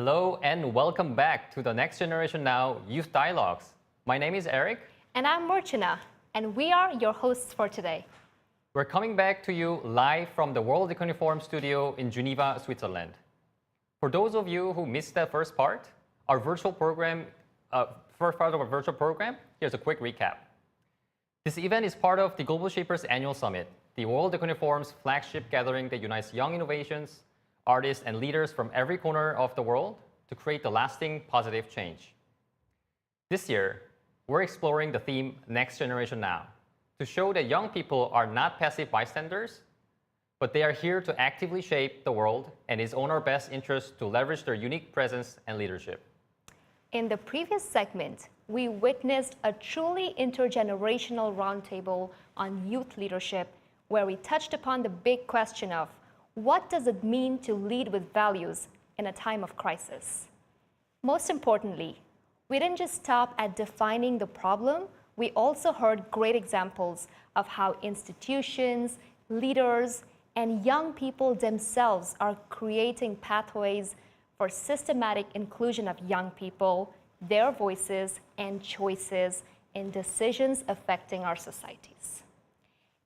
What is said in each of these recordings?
Hello and welcome back to the Next Generation Now Youth Dialogues. My name is Eric. And I'm Murchana, and we are your hosts for today. We're coming back to you live from the World Economic Forum studio in Geneva, Switzerland. For those of you who missed the first part of our virtual program, here's a quick recap. This event is part of the Global Shapers Annual Summit, the World Economic Forum's flagship gathering that unites young innovations, artists, and leaders from every corner of the world to create the lasting positive change. This year, we're exploring the theme Next Generation Now to show that young people are not passive bystanders, but they are here to actively shape the world and is in our best interest to leverage their unique presence and leadership. In the previous segment, we witnessed a truly intergenerational roundtable on youth leadership, where we touched upon the big question of what does it mean to lead with values in a time of crisis? Most importantly, we didn't just stop at defining the problem, we also heard great examples of how institutions, leaders, and young people themselves are creating pathways for systematic inclusion of young people, their voices and choices in decisions affecting our societies.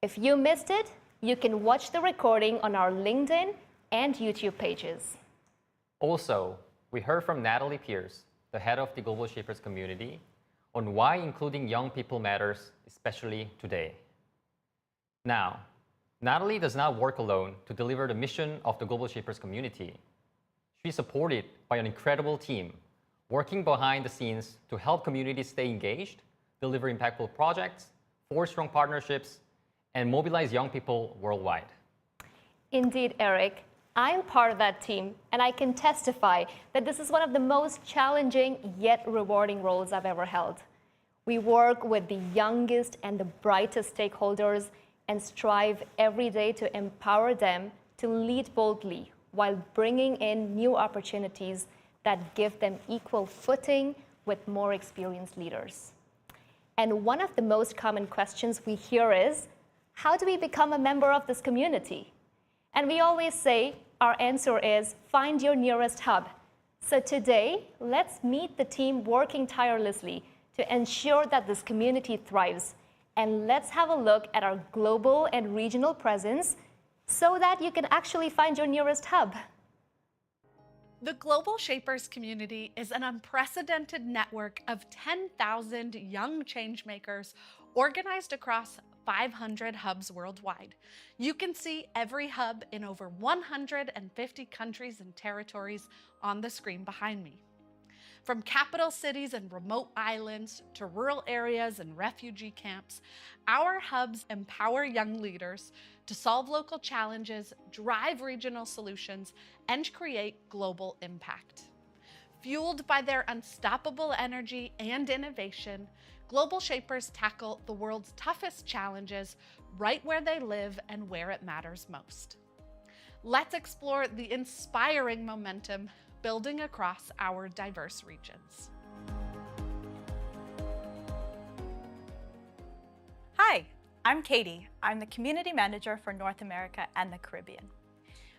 If you missed it, you can watch the recording on our LinkedIn and YouTube pages. Also, we heard from Natalie Pierce, the head of the Global Shapers community, on why including young people matters, especially today. Now, Natalie does not work alone to deliver the mission of the Global Shapers community. She's supported by an incredible team working behind the scenes to help communities stay engaged, deliver impactful projects, forge strong partnerships, and mobilize young people worldwide. Indeed, Eric. I'm part of that team, and I can testify that this is one of the most challenging yet rewarding roles I've ever held. We work with the youngest and the brightest stakeholders and strive every day to empower them to lead boldly while bringing in new opportunities that give them equal footing with more experienced leaders. And one of the most common questions we hear is, how do we become a member of this community? And we always say, our answer is find your nearest hub. So today, let's meet the team working tirelessly to ensure that this community thrives. And let's have a look at our global and regional presence so that you can actually find your nearest hub. The Global Shapers community is an unprecedented network of 10,000 young changemakers organized across 500 hubs worldwide. You can see every hub in over 150 countries and territories on the screen behind me. From capital cities and remote islands to rural areas and refugee camps, our hubs empower young leaders to solve local challenges, drive regional solutions, and create global impact. Fueled by their unstoppable energy and innovation, Global Shapers tackle the world's toughest challenges right where they live and where it matters most. Let's explore the inspiring momentum building across our diverse regions. Hi, I'm Katie. I'm the Community Manager for North America and the Caribbean.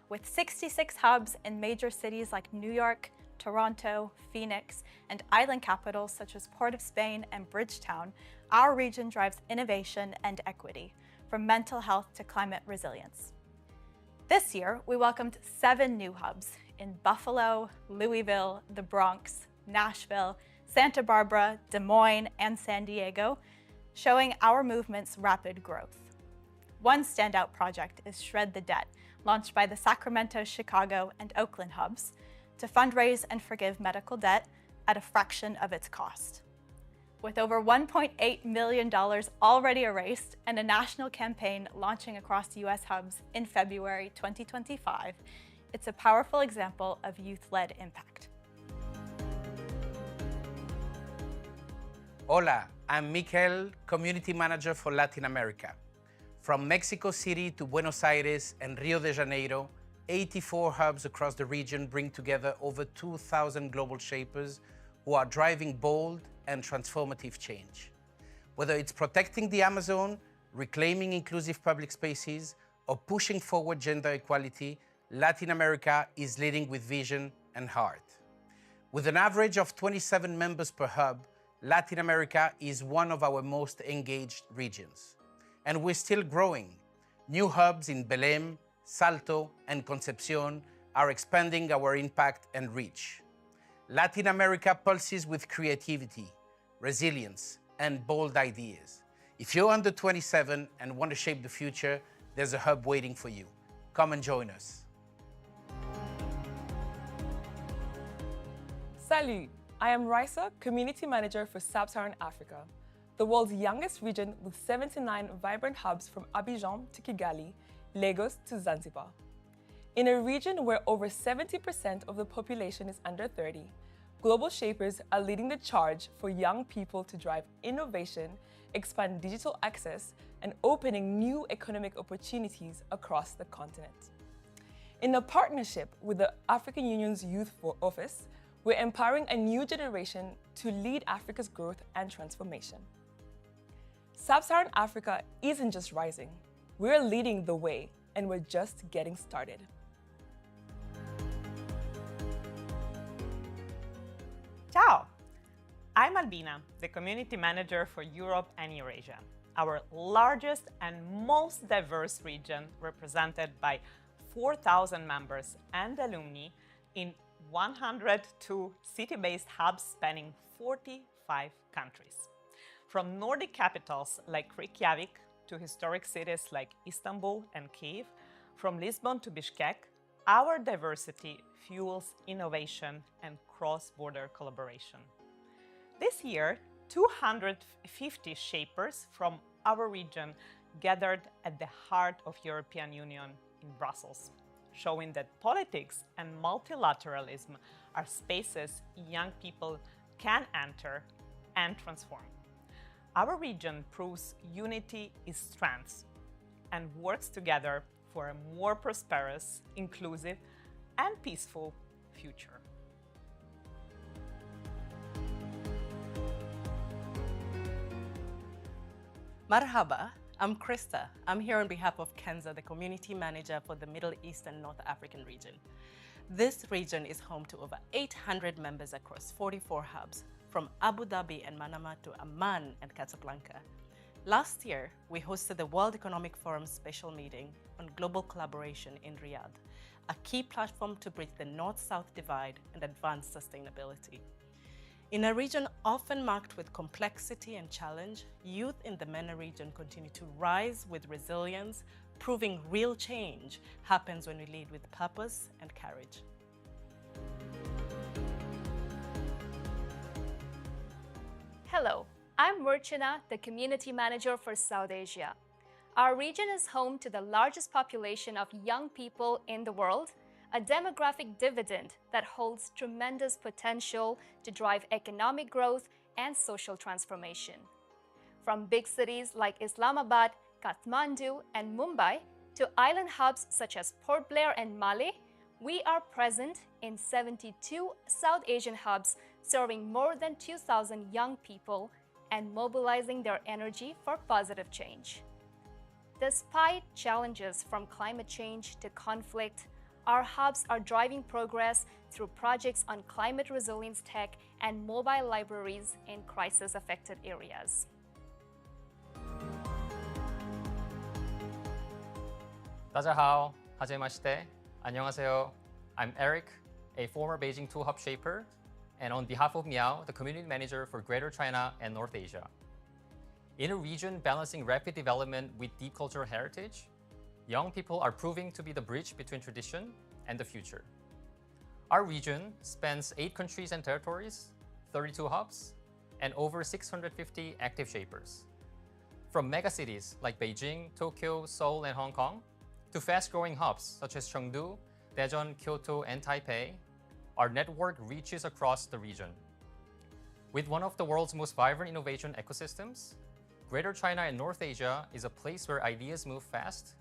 With 66 hubs in major cities like New York, Toronto, Phoenix, and island capitals such as Port of Spain and Bridgetown, our region drives innovation and equity, from mental health to climate resilience. This year, we welcomed 7 new hubs in Buffalo, Louisville, the Bronx, Nashville, Santa Barbara, Des Moines, and San Diego, showing our movement's rapid growth. One standout project is Shred the Debt, launched by the Sacramento, Chicago, and Oakland hubs, to fundraise and forgive medical debt at a fraction of its cost. With over $1.8 million already erased and a national campaign launching across US hubs in February 2025, it's a powerful example of youth-led impact. Hola, I'm Mikel, Community Manager for Latin America. From Mexico City to Buenos Aires and Rio de Janeiro, 84 hubs across the region bring together over 2,000 global shapers who are driving bold and transformative change. Whether it's protecting the Amazon, reclaiming inclusive public spaces, or pushing forward gender equality, Latin America is leading with vision and heart. With an average of 27 members per hub, Latin America is one of our most engaged regions. And we're still growing. New hubs in Belém, Salto, and Concepcion are expanding our impact and reach. Latin America pulses with creativity, resilience, and bold ideas. If you're under 27 and want to shape the future, there's a hub waiting for you. Come and join us. Salut, I am Risa, Community Manager for Sub-Saharan Africa, the world's youngest region with 79 vibrant hubs from Abidjan to Kigali, Lagos to Zanzibar. In a region where over 70% of the population is under 30, Global Shapers are leading the charge for young people to drive innovation, expand digital access, and opening new economic opportunities across the continent. In a partnership with the African Union's Youth for Office, we're empowering a new generation to lead Africa's growth and transformation. Sub-Saharan Africa isn't just rising, we're leading the way, and we're just getting started. Ciao! I'm Albina, the Community Manager for Europe and Eurasia, our largest and most diverse region represented by 4,000 members and alumni in 102 city-based hubs spanning 45 countries. From Nordic capitals like Reykjavik to historic cities like Istanbul and Kyiv, from Lisbon to Bishkek, our diversity fuels innovation and cross-border collaboration. This year, 250 shapers from our region gathered at the heart of European Union in Brussels, showing that politics and multilateralism are spaces young people can enter and transform. Our region proves unity is strength and works together for a more prosperous, inclusive, and peaceful future. Marhaba, I'm Krista. I'm here on behalf of Kenza, the Community Manager for the Middle East and North African region. This region is home to over 800 members across 44 hubs, from Abu Dhabi and Manama to Amman and Casablanca. Last year, we hosted the World Economic Forum's special meeting on global collaboration in Riyadh, a key platform to bridge the North-South divide and advance sustainability. In a region often marked with complexity and challenge, youth in the MENA region continue to rise with resilience, proving real change happens when we lead with purpose and courage. Hello, I'm Murchana, the Community Manager for South Asia. Our region is home to the largest population of young people in the world, a demographic dividend that holds tremendous potential to drive economic growth and social transformation. From big cities like Islamabad, Kathmandu, and Mumbai to island hubs such as Port Blair and Male, we are present in 72 South Asian hubs, serving more than 2,000 young people and mobilizing their energy for positive change. Despite challenges from climate change to conflict, our hubs are driving progress through projects on climate resilience tech and mobile libraries in crisis-affected areas. 다자하오, 하제마시테, 안녕하세요. I'm Eric, a former Beijing 2 Hub Shaper, and on behalf of Miao, the Community Manager for Greater China and North Asia. In a region balancing rapid development with deep cultural heritage, young people are proving to be the bridge between tradition and the future. Our region spans 8 countries and territories, 32 hubs, and over 650 active shapers. From megacities like Beijing, Tokyo, Seoul, and Hong Kong, to fast-growing hubs such as Chengdu, Daejeon, Kyoto, and Taipei, our network reaches across the region. With one of the world's most vibrant innovation ecosystems, Greater China and North Asia is a place where ideas move fast,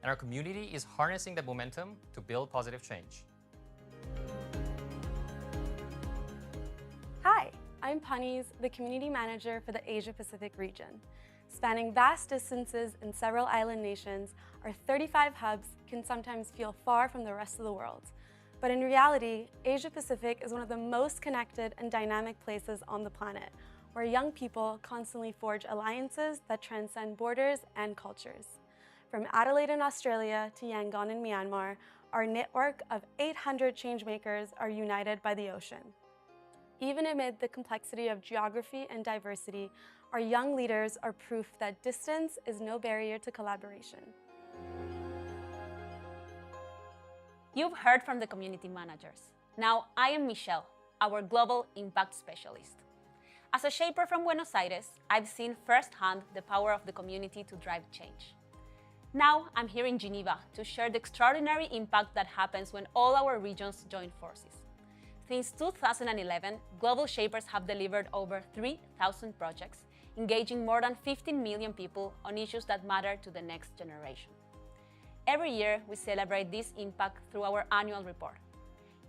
and our community is harnessing that momentum to build positive change. Hi, I'm Panis, the Community Manager for the Asia-Pacific region. Spanning vast distances in several island nations, our 35 hubs can sometimes feel far from the rest of the world. But in reality, Asia Pacific is one of the most connected and dynamic places on the planet, where young people constantly forge alliances that transcend borders and cultures. From Adelaide in Australia to Yangon in Myanmar, our network of 800 changemakers are united by the ocean. Even amid the complexity of geography and diversity, our young leaders are proof that distance is no barrier to collaboration. You've heard from the community managers. Now I am Michelle, our Global Impact Specialist. As a shaper from Buenos Aires, I've seen firsthand the power of the community to drive change. Now I'm here in Geneva to share the extraordinary impact that happens when all our regions join forces. Since 2011, Global Shapers have delivered over 3,000 projects, engaging more than 15 million people on issues that matter to the next generation. Every year, we celebrate this impact through our annual report.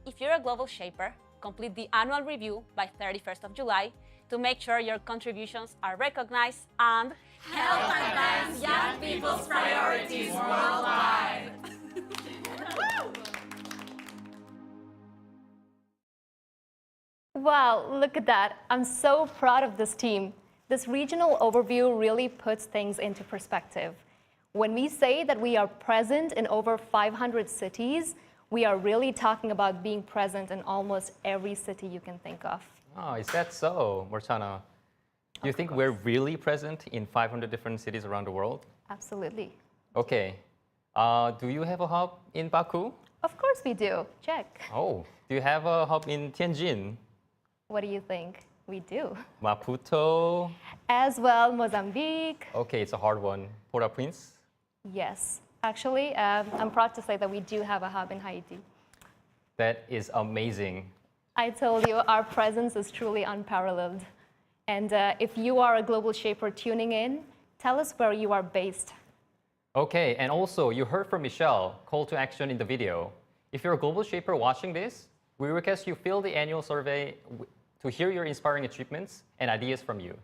If you're a Global Shaper, complete the annual review by 31st of July to make sure your contributions are recognized and help advance young people's priorities worldwide. Wow, look at that. I'm so proud of this team. This regional overview really puts things into perspective. When we say that we are present in over 500 cities, we are really talking about being present in almost every city you can think of. Oh, is that so, Mortana? Do you think we're really present in 500 different cities around the world? Absolutely. Okay. Do you have a hub in Baku? Of course we do. Check. Oh, do you have a hub in Tianjin? What do you think? We do. Maputo? As well, Mozambique. Okay, it's a hard one. Port-au-Prince? Yes. Actually, I'm proud to say that we do have a hub in Haiti. That is amazing. I told you, our presence is truly unparalleled. And if you are a global shaper tuning in, tell us where you are based. Okay, and also, you heard from Michelle, call to action in the video. If you're a global shaper watching this, we request you fill the annual survey to hear your inspiring achievements and ideas from you.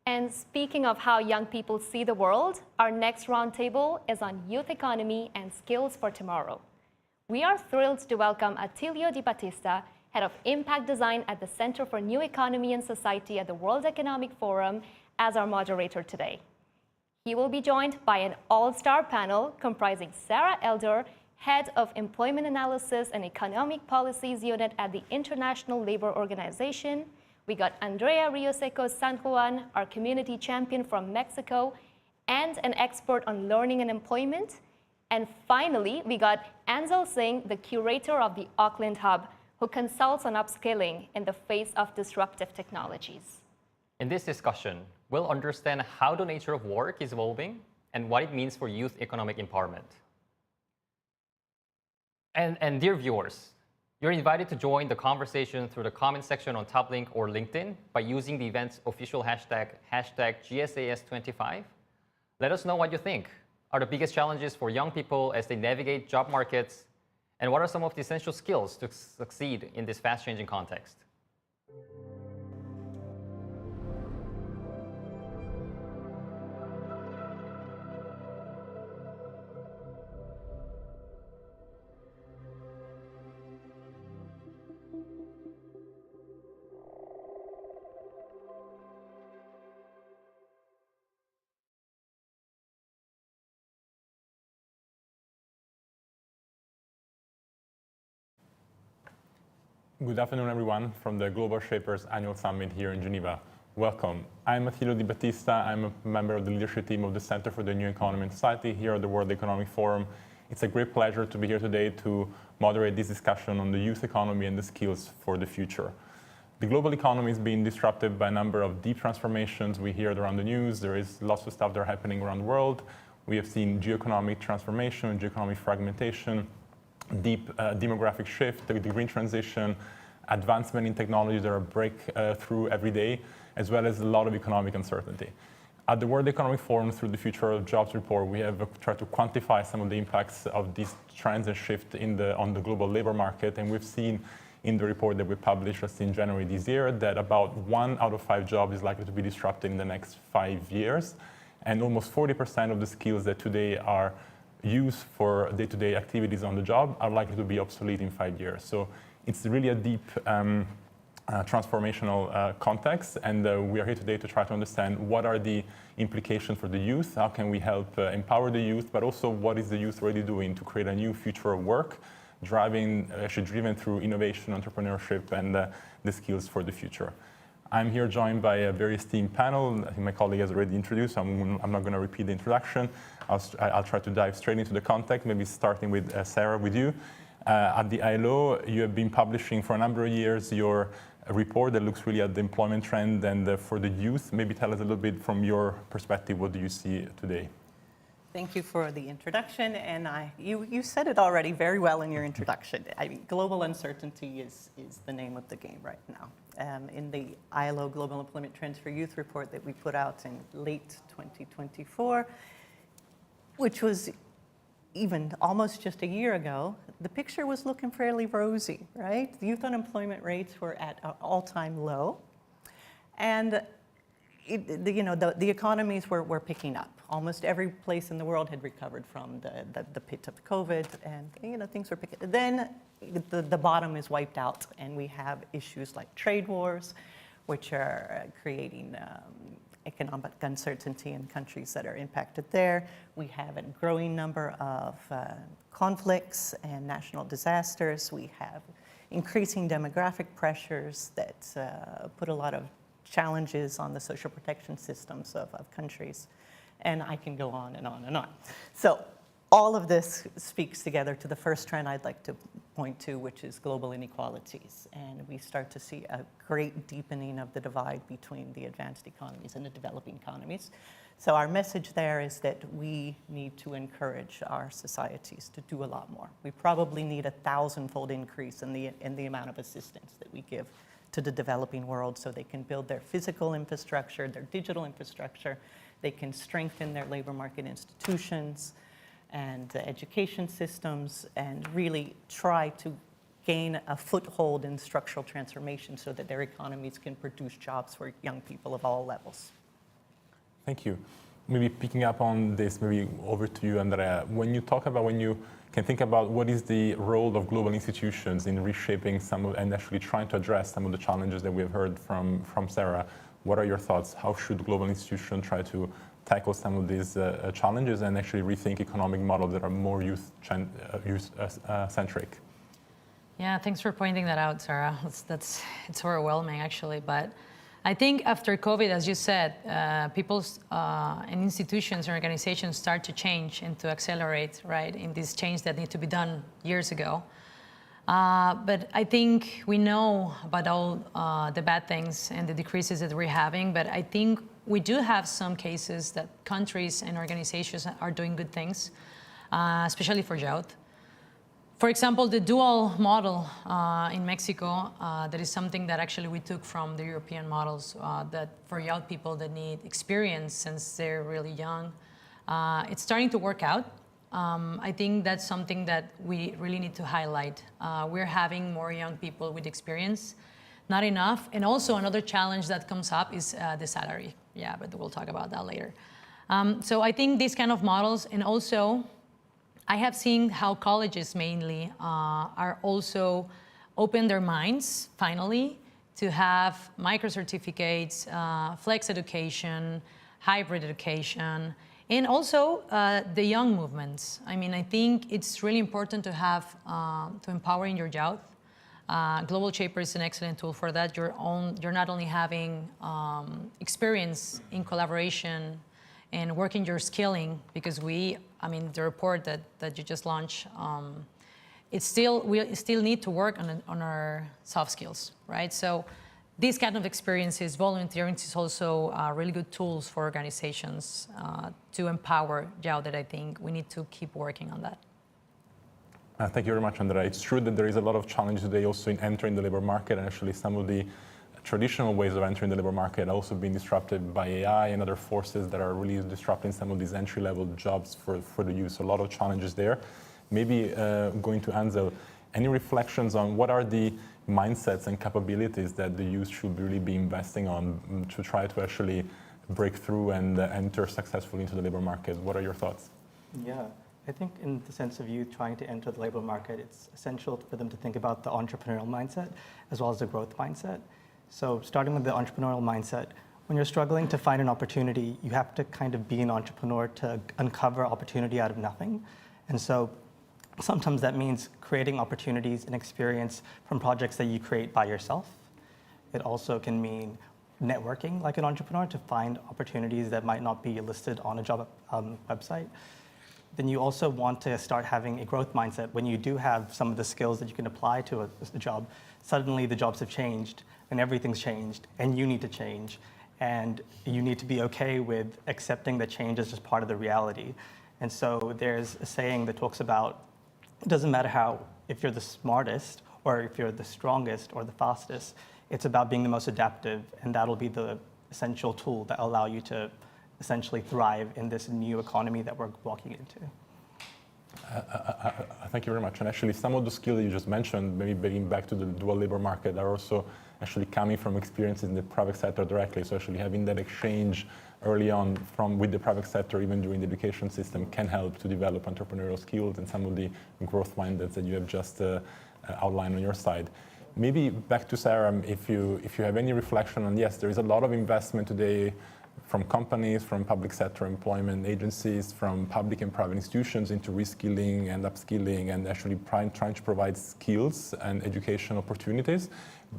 And speaking of how young people see the world, our next roundtable is on youth economy and skills for tomorrow. We are thrilled to welcome Attilio Di Battista, Head of Impact Design at the Center for New Economy and Society at the World Economic Forum, as our moderator today. He will be joined by an all-star panel comprising Sara Elder, Head of Employment Analysis and Economic Policies Unit at the International Labor Organization. We got Andrea Rioseco San Juan, our community champion from Mexico, and an expert on learning and employment. And finally, we got Anzel Singh, the curator of the Auckland Hub, who consults on upskilling in the face of disruptive technologies. In this discussion, we'll understand how the nature of work is evolving and what it means for youth economic empowerment. And dear viewers, you're invited to join the conversation through the comment section on TopLink or LinkedIn by using the event's official hashtag GSAS25. Let us know what you think are the biggest challenges for young people as they navigate job markets, and what are some of the essential skills to succeed in this fast-changing context. Good afternoon, everyone, from the Global Shapers Annual Summit here in Geneva. Welcome. I'm Attilio Di Battista. I'm a member of the leadership team of the Center for the New Economy and Society here at the World Economic Forum. It's a great pleasure to be here today to moderate this discussion on the youth economy and the skills for the future. The global economy is being disrupted by a number of deep transformations. We hear it around the news. There is lots of stuff that are happening around the world. We have seen geoeconomic transformation, geoeconomic fragmentation, deep demographic shift, the green transition, advancement in technologies that are breakthrough every day, as well as a lot of economic uncertainty. At the World Economic Forum, through the Future of Jobs report, we have tried to quantify some of the impacts of these trends and shift on the global labor market. And we've seen in the report that we published just in January this year that about 1 out of 5 jobs is likely to be disrupted in the next 5 years. And almost 40% of the skills that today are youth for day-to-day activities on the job are likely to be obsolete in 5 years. So it's really a deep transformational context, and we are here today to try to understand what are the implications for the youth, how can we help empower the youth, but also what is the youth already doing to create a new future of work, driven through innovation, entrepreneurship, and the skills for the future. I'm here joined by a very esteemed panel. I think my colleague has already introduced, so I'm not going to repeat the introduction. I'll try to dive straight into the context, maybe starting with Sara, with you. At the ILO, you have been publishing for a number of years your report that looks really at the employment trend and for the youth. Maybe tell us a little bit from your perspective, what do you see today? Thank you for the introduction, and you said it already very well in your introduction. I mean, global uncertainty is the name of the game right now. In the ILO Global Employment Trends for Youth report that we put out in late 2024, which was even almost just a year ago, the picture was looking fairly rosy, right? The youth unemployment rates were at an all-time low, and the economies were picking up. Almost every place in the world had recovered from the pit of COVID, and things were picking. Then the bottom is wiped out, and we have issues like trade wars, which are creating economic uncertainty in countries that are impacted there. We have a growing number of conflicts and national disasters. We have increasing demographic pressures that put a lot of challenges on the social protection systems of countries. And I can go on and on and on. So all of this speaks together to the first trend I'd like to point to, which is global inequalities. And we start to see a great deepening of the divide between the advanced economies and the developing economies. So our message there is that we need to encourage our societies to do a lot more. We probably need a 1,000-fold increase in the amount of assistance that we give to the developing world so they can build their physical infrastructure, their digital infrastructure, they can strengthen their labor market institutions and education systems, and really try to gain a foothold in structural transformation so that their economies can produce jobs for young people of all levels. Thank you. Maybe picking up on this, maybe over to you, Andrea. When you can think about what is the role of global institutions in reshaping and actually trying to address some of the challenges that we have heard from Sara, what are your thoughts? How should global institutions try to tackle some of these challenges and actually rethink economic models that are more youth-centric? Yeah, thanks for pointing that out, Sara. It's overwhelming, actually. But I think after COVID, as you said, people and institutions and organizations start to change and to accelerate, right, in this change that need to be done years ago. But I think we know about all the bad things and the decreases that we're having, but I think we do have some cases that countries and organizations are doing good things, especially for youth. For example, the dual model in Mexico, that is something that actually we took from the European models, that for young people that need experience since they're really young, it's starting to work out. I think that's something that we really need to highlight. We're having more young people with experience, not enough. And also another challenge that comes up is the salary. Yeah, but we'll talk about that later. So I think these kind of models, and also I have seen how colleges mainly are also open their minds, finally, to have micro-certificates, flex education, hybrid education, and also the young movements. I mean, I think it's really important to have, to empowering your youth. Global Shaper is an excellent tool for that. You're not only having experience in collaboration and working your skilling, because the report that you just launched, we still need to work on our soft skills, right? So these kind of experiences, volunteering is also really good tools for organizations to empower youth, that I think we need to keep working on that. Thank you very much, Andrea. It's true that there is a lot of challenge today also in entering the labor market, and actually some of the traditional ways of entering the labor market are also being disrupted by AI and other forces that are really disrupting some of these entry-level jobs for the youth. So a lot of challenges there. Maybe going to Anzel, any reflections on what are the mindsets and capabilities that the youth should really be investing on to try to actually break through and enter successfully into the labor market? What are your thoughts? Yeah, I think in the sense of youth trying to enter the labor market, it's essential for them to think about the entrepreneurial mindset as well as the growth mindset. So starting with the entrepreneurial mindset, when you're struggling to find an opportunity, you have to kind of be an entrepreneur to uncover opportunity out of nothing. And so sometimes that means creating opportunities and experience from projects that you create by yourself. It also can mean networking like an entrepreneur to find opportunities that might not be listed on a job website. Then you also want to start having a growth mindset. When you do have some of the skills that you can apply to a job, suddenly the jobs have changed and everything's changed and you need to change. And you need to be okay with accepting that change is just part of the reality. And so there's a saying that talks about, it doesn't matter if you're the smartest or if you're the strongest or the fastest, it's about being the most adaptive, and that'll be the essential tool that will allow you to essentially thrive in this new economy that we're walking into. Thank you very much. And actually, some of the skills you just mentioned, maybe bringing back to the dual labor market, are also actually coming from experiences in the private sector directly. So actually having that exchange early on with the private sector, even during the education system, can help to develop entrepreneurial skills and some of the growth mindsets that you have just outlined on your side. Maybe back to Sara, if you have any reflection on, yes, there is a lot of investment today from companies, from public sector employment agencies, from public and private institutions into reskilling and upskilling and actually trying to provide skills and education opportunities.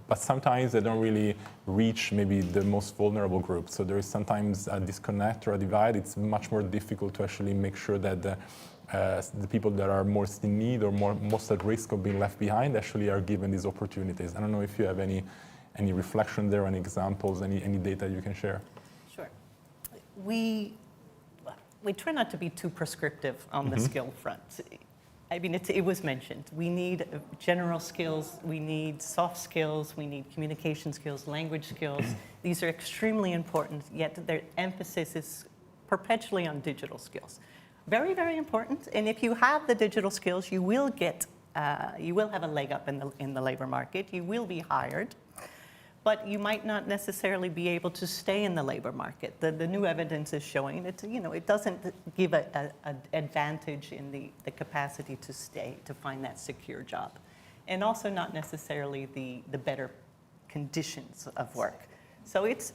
But sometimes they don't really reach maybe the most vulnerable groups. So there is sometimes a disconnect or a divide. It's much more difficult to actually make sure that the people that are most in need or most at risk of being left behind actually are given these opportunities. I don't know if you have any reflection there, any examples, any data you can share. Sure. We try not to be too prescriptive on the skill front. I mean, it was mentioned. We need general skills, we need soft skills, we need communication skills, language skills. These are extremely important, yet their emphasis is perpetually on digital skills. Very, very important. And if you have the digital skills, you will have a leg up in the labor market. You will be hired, but you might not necessarily be able to stay in the labor market. The new evidence is showing it. It doesn't give an advantage in the capacity to stay, to find that secure job, and also not necessarily the better conditions of work. So it's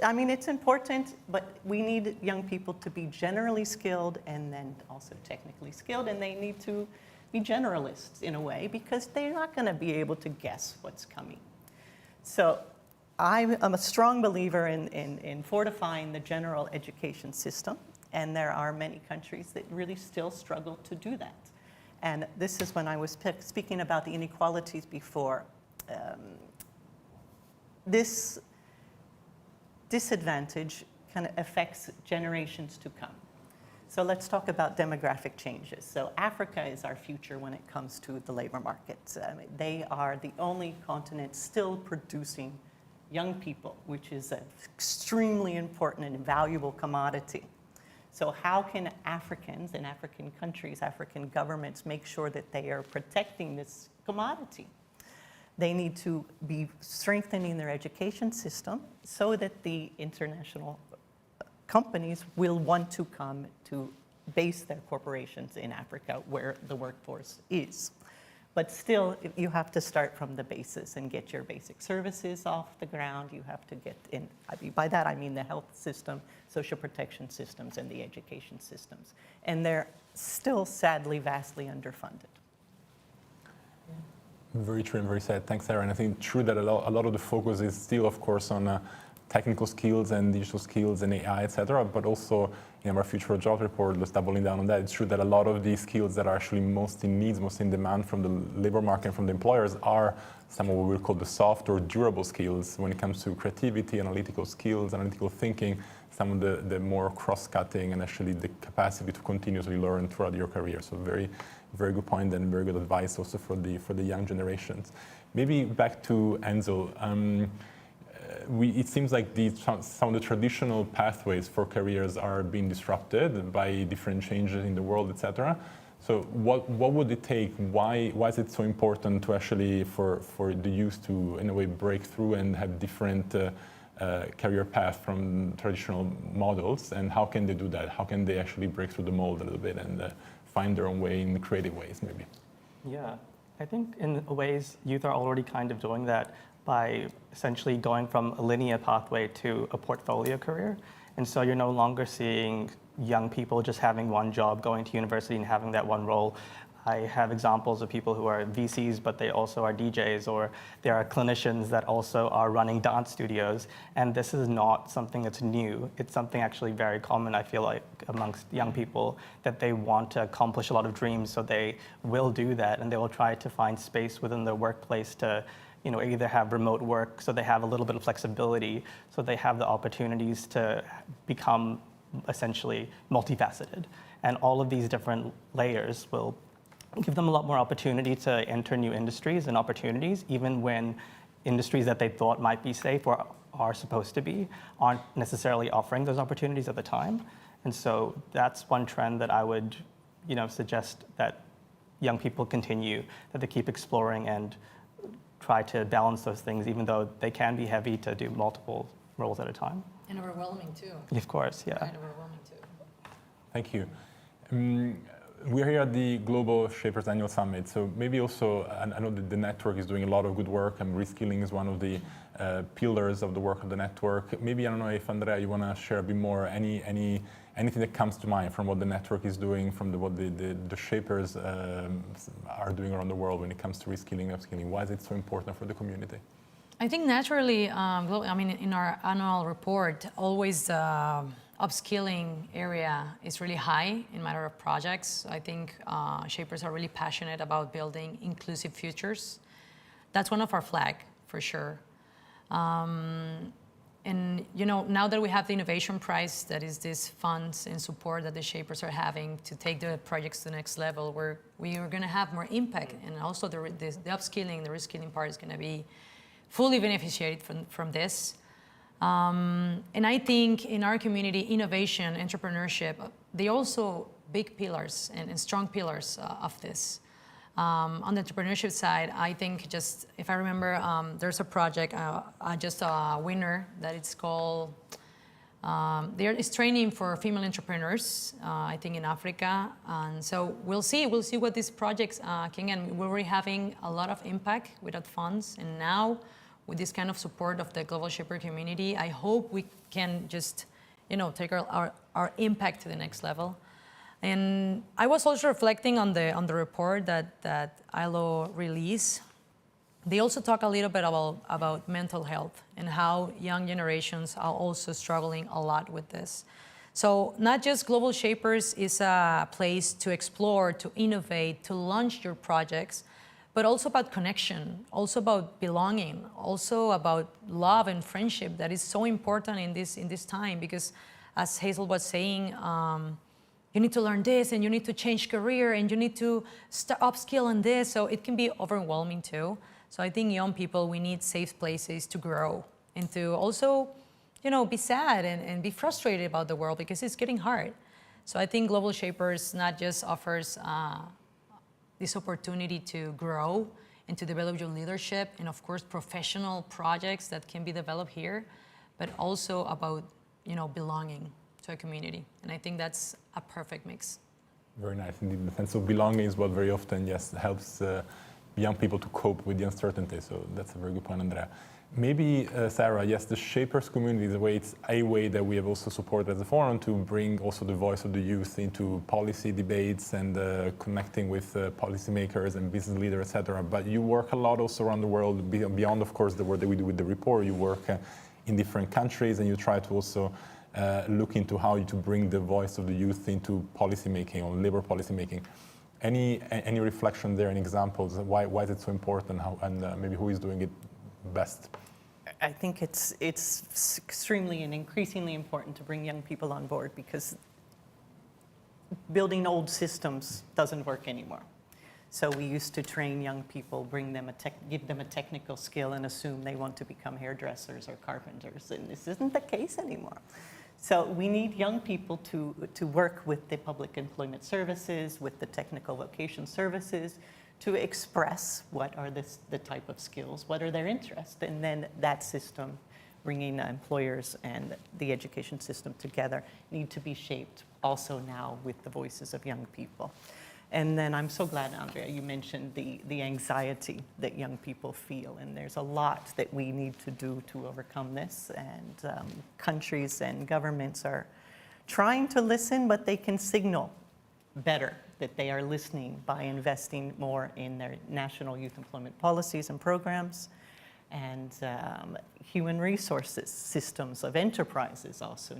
important, but we need young people to be generally skilled and then also technically skilled, and they need to be generalists in a way because they're not going to be able to guess what's coming. So I'm a strong believer in fortifying the general education system, and there are many countries that really still struggle to do that. And this is when I was speaking about the inequalities before. This disadvantage kind of affects generations to come. So let's talk about demographic changes. So Africa is our future when it comes to the labor markets. They are the only continent still producing young people, which is an extremely important and valuable commodity. So how can Africans and African countries, African governments make sure that they are protecting this commodity? They need to be strengthening their education system so that the international companies will want to come to base their corporations in Africa where the workforce is. But still, you have to start from the basis and get your basic services off the ground. You have to get in, by that I mean the health system, social protection systems, and the education systems. And they're still, sadly, vastly underfunded. Very true and very sad. Thanks, Sara. And I think true that a lot of the focus is still, of course, on technical skills and digital skills and AI, etc. But also, in our future jobs report, just doubling down on that, it's true that a lot of these skills that are actually most in needs, most in demand from the labor market and from the employers are some of what we call the soft or durable skills when it comes to creativity, analytical skills, analytical thinking, some of the more cross-cutting and actually the capacity to continuously learn throughout your career. So very, very good point and very good advice also for the young generations. Maybe back to Anzel. It seems like some of the traditional pathways for careers are being disrupted by different changes in the world, etc. So what would it take? Why is it so important to actually for the youth to in a way break through and have different career paths from traditional models? And how can they do that? How can they actually break through the mold a little bit and find their own way in creative ways, maybe? Yeah, I think in ways youth are already kind of doing that by essentially going from a linear pathway to a portfolio career. And so you're no longer seeing young people just having one job, going to university and having that one role. I have examples of people who are VCs, but they also are DJs, or there are clinicians that also are running dance studios. And this is not something that's new. It's something actually very common, I feel like, amongst young people, that they want to accomplish a lot of dreams, so they will do that, and they will try to find space within their workplace to either have remote work, so they have a little bit of flexibility, so they have the opportunities to become essentially multifaceted. And all of these different layers will give them a lot more opportunity to enter new industries and opportunities, even when industries that they thought might be safe or are supposed to be aren't necessarily offering those opportunities at the time. And so that's one trend that I would suggest that young people continue, that they keep exploring and try to balance those things, even though they can be heavy to do multiple roles at a time. And overwhelming too. Of course, yeah. Right, overwhelming too. Thank you. We're here at the Global Shapers Annual Summit, so maybe also, I know that the network is doing a lot of good work, and reskilling is one of the pillars of the work of the network. Maybe, I don't know if, Andrea, you want to share a bit more, anything that comes to mind from what the network is doing, from what the Shapers are doing around the world when it comes to reskilling and upskilling. Why is it so important for the community? I think naturally, in our annual report, always upskilling area is really high in matter of projects. I think Shapers are really passionate about building inclusive futures. That's one of our flag, for sure. And now that we have the Innovation Prize, that is this funds and support that the Shapers are having to take the projects to the next level, where we are going to have more impact, and also the upskilling, the reskilling part is going to be fully beneficiated from this. And I think in our community, innovation, entrepreneurship, they also big pillars and strong pillars of this. On the entrepreneurship side, I think just, if I remember, there's a project, just a winner, that it's called, it's training for female entrepreneurs, I think in Africa. And so we'll see what these projects can, and we're already having a lot of impact without funds. And now, with this kind of support of the Global Shaper community, I hope we can just, take our impact to the next level. And I was also reflecting on the report that ILO released. They also talk a little bit about mental health and how young generations are also struggling a lot with this. So not just Global Shapers is a place to explore, to innovate, to launch your projects, but also about connection, also about belonging, also about love and friendship that is so important in this time, because as Hazel was saying, you need to learn this, and you need to change career, and you need to upskill on this, so it can be overwhelming too. So I think young people, we need safe places to grow and to also, be sad and be frustrated about the world, because it's getting hard. So I think Global Shapers not just offers this opportunity to grow and to develop your leadership, and of course professional projects that can be developed here, but also about belonging to a community. And I think that's a perfect mix. Very nice indeed. The sense of belonging is what very often, helps young people to cope with the uncertainty. So that's a very good point, Andrea. Maybe, Sara, yes, the Shapers community, it's a way that we have also supported as a forum to bring also the voice of the youth into policy debates and connecting with policymakers and business leaders, etc. But you work a lot also around the world, beyond, of course, the work that we do with the report. You work in different countries, and you try to also look into how to bring the voice of the youth into policymaking or labor policymaking. Any reflection there and examples? Why is it so important? And maybe who is doing it best? I think it's extremely and increasingly important to bring young people on board, because building old systems doesn't work anymore. So we used to train young people, give them a technical skill, and assume they want to become hairdressers or carpenters, and this isn't the case anymore. So we need young people to work with the public employment services, with the technical vocation services, to express what are the type of skills, what are their interests, and then that system, bringing employers and the education system together, need to be shaped also now with the voices of young people. And then I'm so glad, Andrea, you mentioned the anxiety that young people feel. And there's a lot that we need to do to overcome this. And countries and governments are trying to listen, but they can signal better that they are listening by investing more in their national youth employment policies and programs. And human resources systems of enterprises also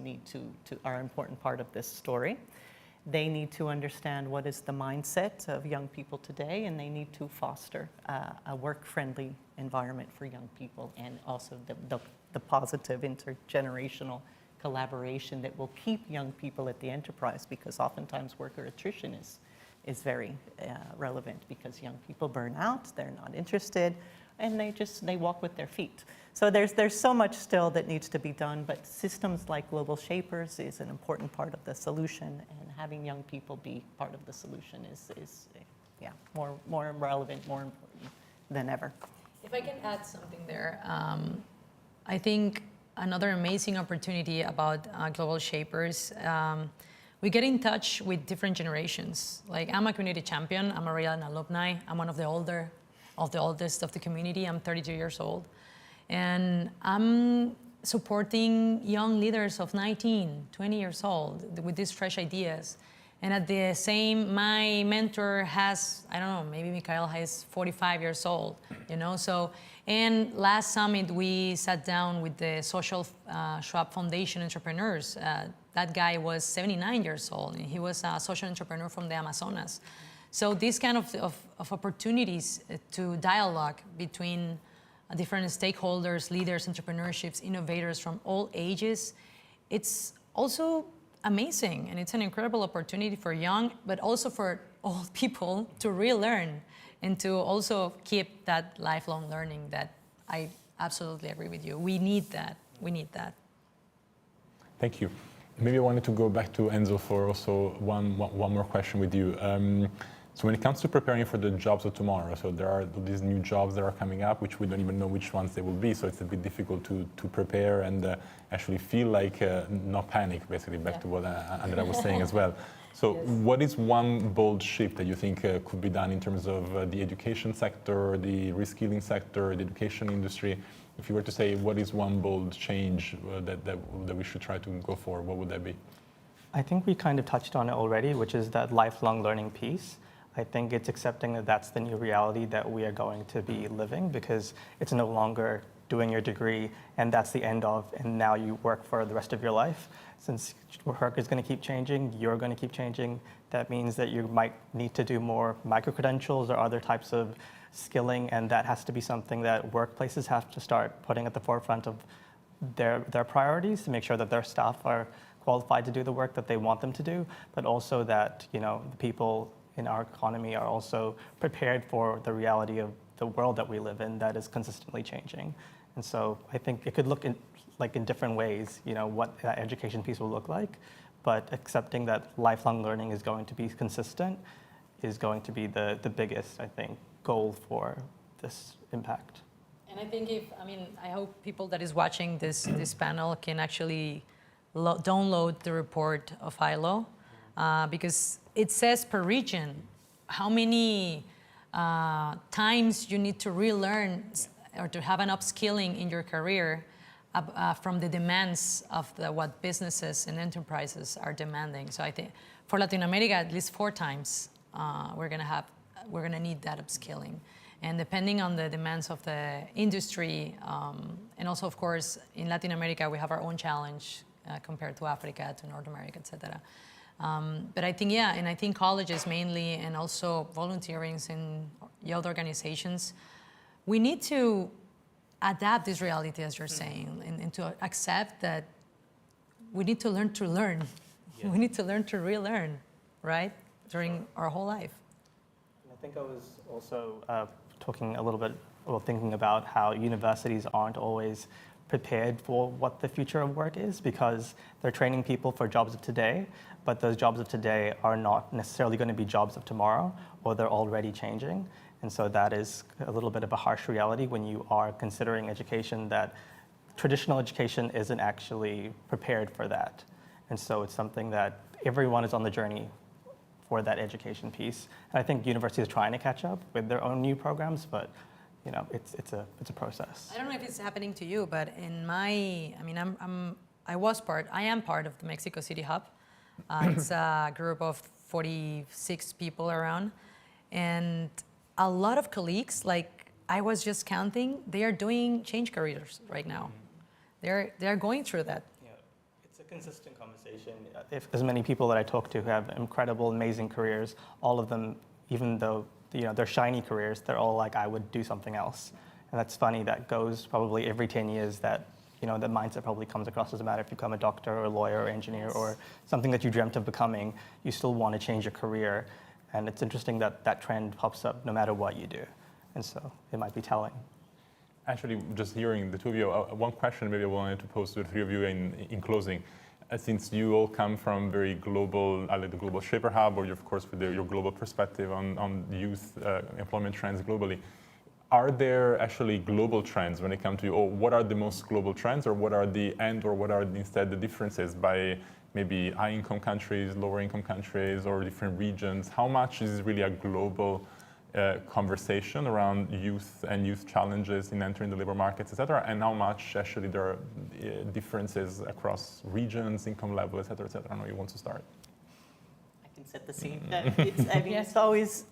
are an important part of this story. They need to understand what is the mindset of young people today, and they need to foster a work-friendly environment for young people, and also the positive intergenerational collaboration that will keep young people at the enterprise, because oftentimes worker attrition is very relevant, because young people burn out, they're not interested, and they walk with their feet. So there's so much still that needs to be done, but systems like Global Shapers is an important part of the solution, and having young people be part of the solution is more relevant, more important than ever. If I can add something there, I think another amazing opportunity about Global Shapers, we get in touch with different generations. Like, I'm a community champion, I'm a real alumni, I'm one of the oldest of the community, I'm 32 years old. And I'm supporting young leaders of 19, 20 years old with these fresh ideas. And at the same, my mentor has, I don't know, maybe Mikhail is 45 years old, you know? So, and last summit, we sat down with the Social Schwab Foundation entrepreneurs. That guy was 79 years old, and he was a social entrepreneur from the Amazonas. So these kind of opportunities to dialogue between different stakeholders, leaders, entrepreneurships, innovators from all ages, it's also amazing, and it's an incredible opportunity for young, but also for old people to relearn and to also keep that lifelong learning that I absolutely agree with you. We need that. We need that. Thank you. Maybe I wanted to go back to Anzel for also one more question with you. So when it comes to preparing for the jobs of tomorrow, so there are these new jobs that are coming up, which we don't even know which ones they will be, so it's a bit difficult to prepare and actually feel like not panic, basically, back to what Andrea was saying as well. So what is one bold shift that you think could be done in terms of the education sector, the reskilling sector, the education industry? If you were to say what is one bold change that we should try to go for, what would that be? I think we kind of touched on it already, which is that lifelong learning piece. I think it's accepting that that's the new reality that we are going to be living, because it's no longer doing your degree and that's the end of, and now you work for the rest of your life. Since work is going to keep changing, you're going to keep changing, that means that you might need to do more micro-credentials or other types of skilling, and that has to be something that workplaces have to start putting at the forefront of their priorities, to make sure that their staff are qualified to do the work that they want them to do, but also that, you know, the people in our economy are also prepared for the reality of the world that we live in that is consistently changing. And so I think it could look in different ways, you know, what that education piece will look like, but accepting that lifelong learning is going to be consistent is going to be the biggest, I think, goal for this impact. And I think I hope people that is watching this panel can actually download the report of ILO, because it says per region how many times you need to relearn or to have an upskilling in your career from the demands of what businesses and enterprises are demanding. So I think for Latin America, at least 4 times we're gonna need that upskilling. And depending on the demands of the industry, and also, of course, in Latin America, we have our own challenge compared to Africa, to North America, et cetera. But I think, and I think colleges mainly, and also volunteerings in youth organizations, we need to adapt this reality, as you're saying, and to accept that we need to learn to learn. Yeah. We need to learn to relearn, right, during our whole life. I think I was also talking a little bit, thinking about how universities aren't always prepared for what the future of work is, because they're training people for jobs of today, but those jobs of today are not necessarily going to be jobs of tomorrow, or they're already changing. And so that is a little bit of a harsh reality when you are considering education, that traditional education isn't actually prepared for that. And so it's something that everyone is on the journey for that education piece. And I think universities are trying to catch up with their own new programs, but it's a process. I don't know if it's happening to you, but in my, I mean, I am part of the Mexico City Hub. It's a group of 46 people around, and a lot of colleagues, like I was just counting, they are doing change careers right now. They're going through that. It's a consistent conversation. If as many people that I talk to who have incredible, amazing careers, all of them, even though they're shiny careers, they're all like, I would do something else. And that's funny. That goes probably every 10 years. That the mindset probably comes across. Doesn't matter if you become a doctor or a lawyer or engineer or something that you dreamt of becoming. You still want to change your career, and it's interesting that that trend pops up no matter what you do. And so it might be telling. Actually, just hearing the two of you, one question maybe I wanted to pose to the three of you in closing. Since you all come from very global, like the Global Shaper Hub, or of course with your global perspective on youth employment trends globally, are there actually global trends when it comes to, what are the most global trends, or what are instead the differences by maybe high income countries, lower income countries, or different regions? How much is really a global conversation around youth and youth challenges in entering the labor markets, et cetera, and how much actually there are differences across regions, income level, et cetera, et cetera? I don't know, you want to start? I can set the scene. It's always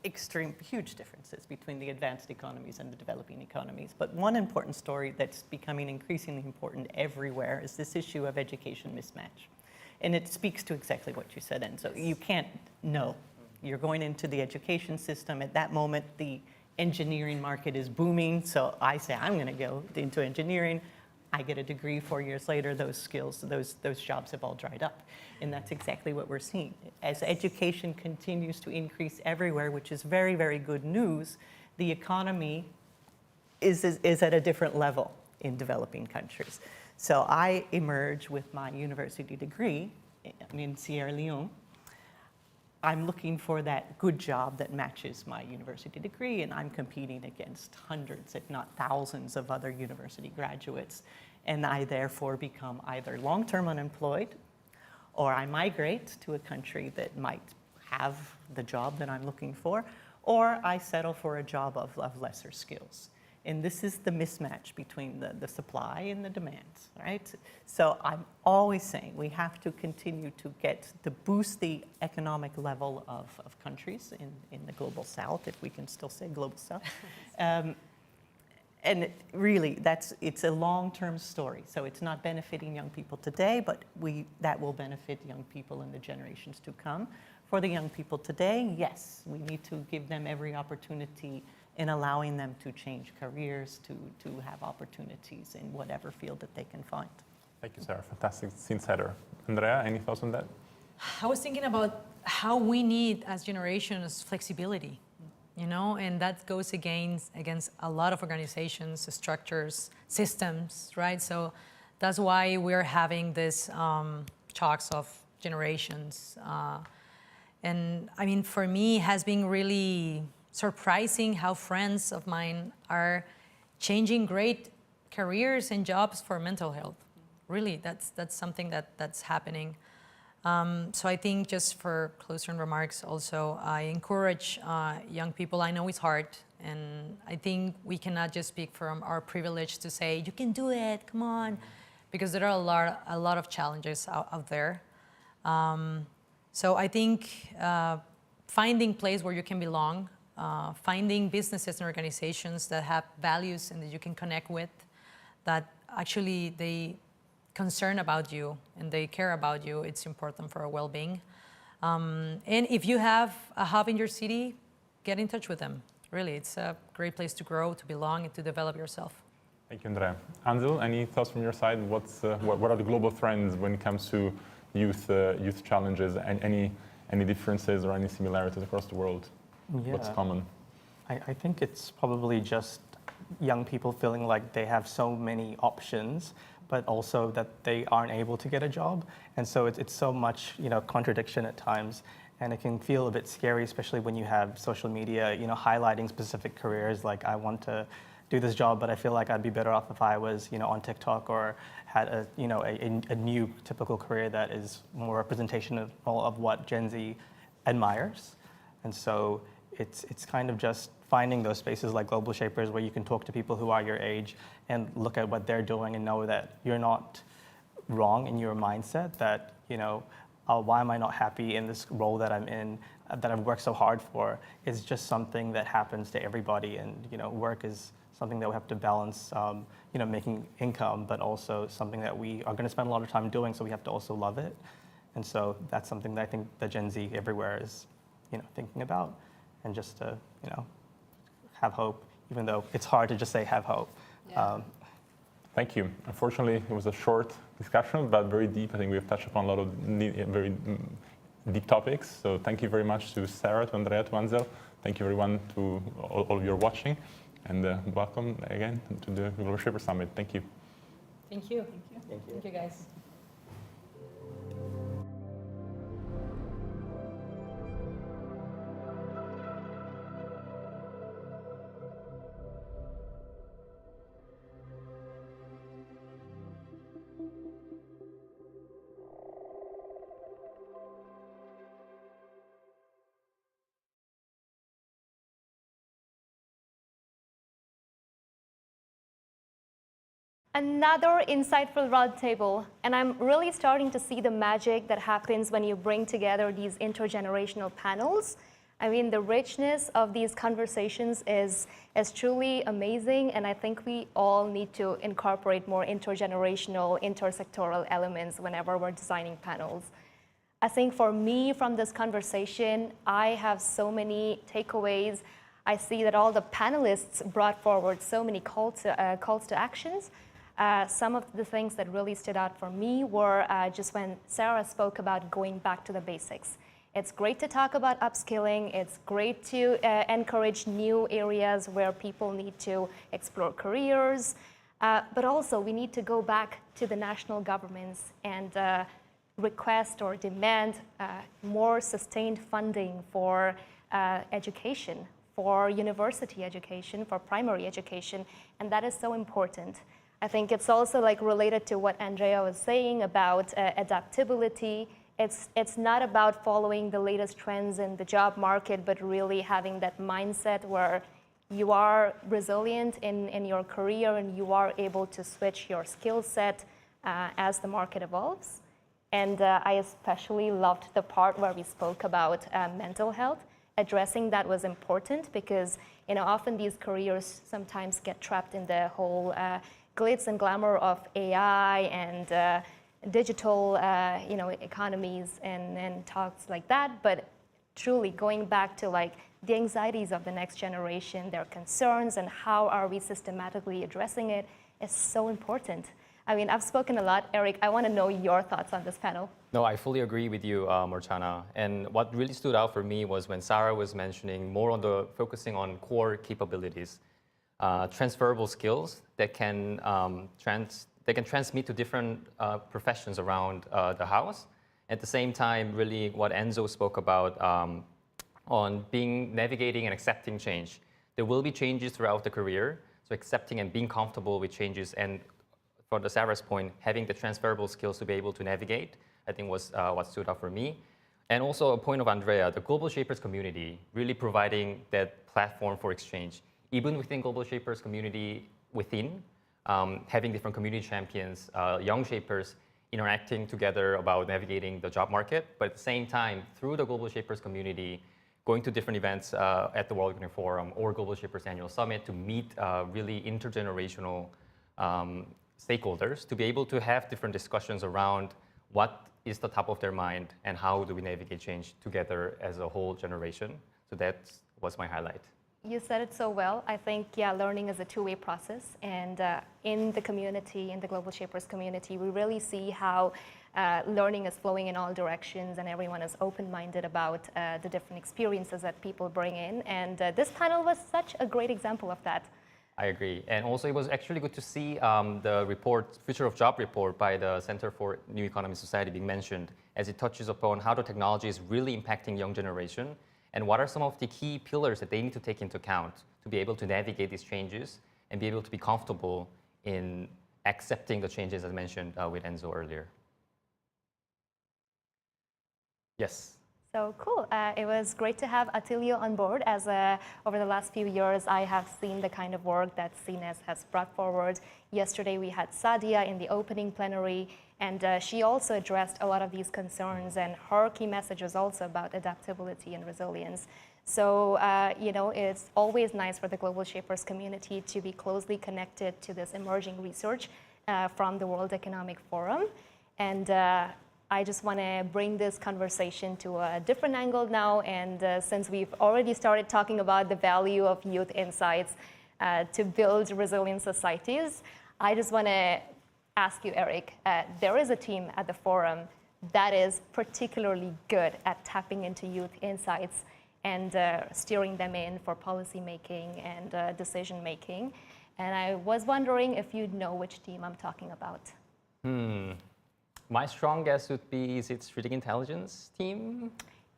huge differences between the advanced economies and the developing economies. But one important story that's becoming increasingly important everywhere is this issue of education mismatch. And it speaks to exactly what you said, Anzel. You can't know. You're going into the education system. At that moment, the engineering market is booming. So I say, I'm going to go into engineering. I get a degree 4 years later, those skills, those jobs have all dried up. And that's exactly what we're seeing. As education continues to increase everywhere, which is very, very good news, the economy is at a different level in developing countries. So I emerge with my university degree in Sierra Leone. I'm looking for that good job that matches my university degree, and I'm competing against hundreds, if not thousands, of other university graduates. And I therefore become either long-term unemployed, or I migrate to a country that might have the job that I'm looking for, or I settle for a job of lesser skills. And this is the mismatch between the supply and the demand, right? So I'm always saying we have to continue to boost the economic level of countries in the global south, if we can still say global south. And really, it's a long-term story. So it's not benefiting young people today, but that will benefit young people in the generations to come. For the young people today, yes, we need to give them every opportunity in allowing them to change careers, to have opportunities in whatever field that they can find. Thank you, Sara. Fantastic insider. Andrea, any thoughts on that? I was thinking about how we need, as generations, flexibility, and that goes against a lot of organizations, structures, systems, right? So that's why we're having this talks of generations. And I mean, for me, it has been really surprising how friends of mine are changing great careers and jobs for mental health. Really, that's something that's happening. So I think, just for closing remarks also, I encourage young people. I know it's hard, and I think we cannot just speak from our privilege to say, you can do it, come on, because there are a lot of challenges out there. So I think finding place where you can belong, finding businesses and organizations that have values and that you can connect with, that actually they concern about you and they care about you, it's important for our well-being. And if you have a hub in your city, get in touch with them. Really, it's a great place to grow, to belong, and to develop yourself. Thank you, Andrea. Anzel, any thoughts from your side? What are the global trends when it comes to youth challenges, and any differences or any similarities across the world? Yeah. What's common? I think it's probably just young people feeling like they have so many options, but also that they aren't able to get a job. And so it's so much, contradiction at times. And it can feel a bit scary, especially when you have social media, highlighting specific careers. Like, I want to do this job, but I feel like I'd be better off if I was, on TikTok or had a new typical career that is more representation of what Gen Z admires. And so it's kind of just finding those spaces like Global Shapers where you can talk to people who are your age and look at what they're doing and know that you're not wrong in your mindset, that, why am I not happy in this role that I'm in, that I've worked so hard for? It's just something that happens to everybody. And, work is something that we have to balance, making income, but also something that we are going to spend a lot of time doing, so we have to also love it. And so that's something that I think the Gen Z everywhere is, thinking about, and just to, have hope, even though it's hard to just say have hope. Yeah. Thank you. Unfortunately, it was a short discussion, but very deep. I think we have touched upon a lot of very deep topics. So thank you very much to Sara, to Andrea, to Anzel. Thank you everyone, to all of you watching. And welcome again to the Global Shaper Summit. Thank you. Thank you. Thank you, guys. Another insightful roundtable, and I'm really starting to see the magic that happens when you bring together these intergenerational panels. I mean, the richness of these conversations is truly amazing, and I think we all need to incorporate more intergenerational, intersectoral elements whenever we're designing panels. I think for me, from this conversation, I have so many takeaways. I see that all the panelists brought forward so many calls to actions. Some of the things that really stood out for me were just when Sara spoke about going back to the basics. It's great to talk about upskilling. It's great to encourage new areas where people need to explore careers. But also, we need to go back to the national governments and request or demand more sustained funding for education, for university education, for primary education. And that is so important. I think it's also related to what Andrea was saying about adaptability. It's not about following the latest trends in the job market, but really having that mindset where you are resilient in your career and you are able to switch your skill set as the market evolves. And I especially loved the part where we spoke about mental health. Addressing that was important because often these careers sometimes get trapped in the whole glitz and glamour of AI and digital economies and talks like that. But truly going back to the anxieties of the next generation, their concerns, and how are we systematically addressing it is so important. I mean, I've spoken a lot. Eric, I want to know your thoughts on this panel. No, I fully agree with you, Morchana. And what really stood out for me was when Sara was mentioning more on focusing on core capabilities, transferable skills that can transmit to different professions around the house. At the same time, really what Enzo spoke about on navigating and accepting change. There will be changes throughout the career, so accepting and being comfortable with changes, and for the Sara's point, having the transferable skills to be able to navigate, I think was what stood out for me. And also a point of Andrea, the Global Shapers community, really providing that platform for exchange. Even within Global Shapers community having different community champions, young shapers interacting together about navigating the job market, but at the same time, through the Global Shapers community, going to different events at the World Economic Forum or Global Shapers Annual Summit to meet really intergenerational stakeholders, to be able to have different discussions around what is the top of their mind and how do we navigate change together as a whole generation. So that was my highlight. You said it so well. I think, learning is a two-way process. And in the community, in the Global Shapers community, we really see how learning is flowing in all directions and everyone is open-minded about the different experiences that people bring in. And this panel was such a great example of that. I agree. And also it was actually good to see the report, Future of Job report by the Center for New Economy Society being mentioned, as it touches upon how the technology is really impacting young generation and what are some of the key pillars that they need to take into account to be able to navigate these changes and be able to be comfortable in accepting the changes as mentioned with Anzel earlier. Yes. So cool. It was great to have Attilio on board as over the last few years, I have seen the kind of work that Singh has brought forward. Yesterday, we had Sadia in the opening plenary, and she also addressed a lot of these concerns, and her key message was also about adaptability and resilience. So, you know, it's always nice for the Global Shapers community to be closely connected to this emerging research from the World Economic Forum. And I just want to bring this conversation to a different angle now. And since we've already started talking about the value of youth insights to build resilient societies, I just want to ask you, Eric, there is a team at the forum that is particularly good at tapping into youth insights and steering them in for policy making and decision making. And I was wondering if you'd know which team I'm talking about. My strong guess would be, is it Strategic Intelligence team?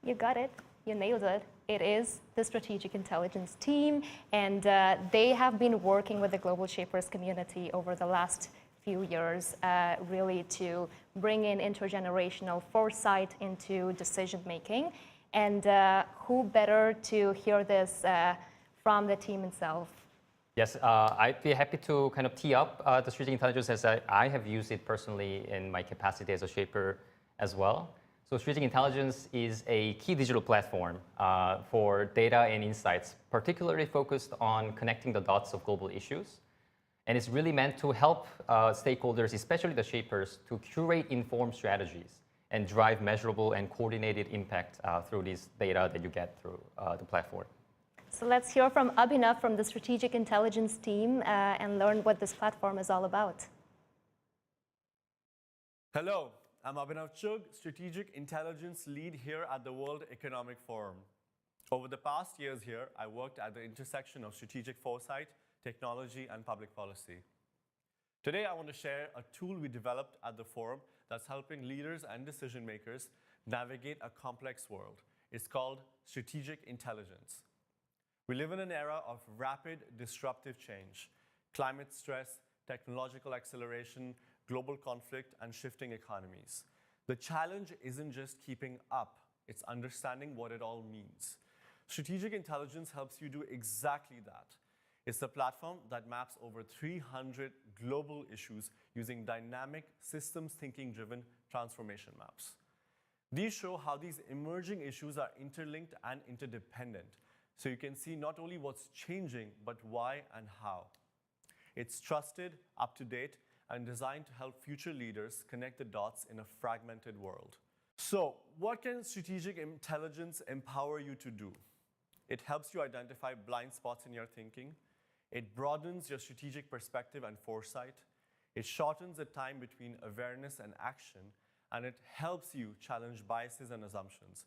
You got it. You nailed it. It is the Strategic Intelligence team, and they have been working with the Global Shapers community over the last few years, really to bring in intergenerational foresight into decision making. And who better to hear this from the team itself? Yes, I'd be happy to kind of tee up the strategic intelligence as I have used it personally in my capacity as a shaper as well. So strategic intelligence is a key digital platform for data and insights, particularly focused on connecting the dots of global issues. And it's really meant to help stakeholders, especially the shapers, to curate informed strategies and drive measurable and coordinated impact through these data that you get through the platform. So let's hear from Abhinav from the Strategic Intelligence team and learn what this platform is all about. Hello, I'm Abhinav Chugh, Strategic Intelligence Lead here at the World Economic Forum. Over the past years here, I worked at the intersection of strategic foresight, technology, and public policy. Today, I want to share a tool we developed at the forum that's helping leaders and decision makers navigate a complex world. It's called Strategic Intelligence. We live in an era of rapid, disruptive change, climate stress, technological acceleration, global conflict, and shifting economies. The challenge isn't just keeping up, it's understanding what it all means. Strategic Intelligence helps you do exactly that. It's a platform that maps over 300 global issues using dynamic, systems thinking-driven transformation maps. These show how these emerging issues are interlinked and interdependent, so you can see not only what's changing, but why and how. It's trusted, up-to-date, and designed to help future leaders connect the dots in a fragmented world. So, what can strategic intelligence empower you to do? It helps you identify blind spots in your thinking. It broadens your strategic perspective and foresight. It shortens the time between awareness and action, and it helps you challenge biases and assumptions.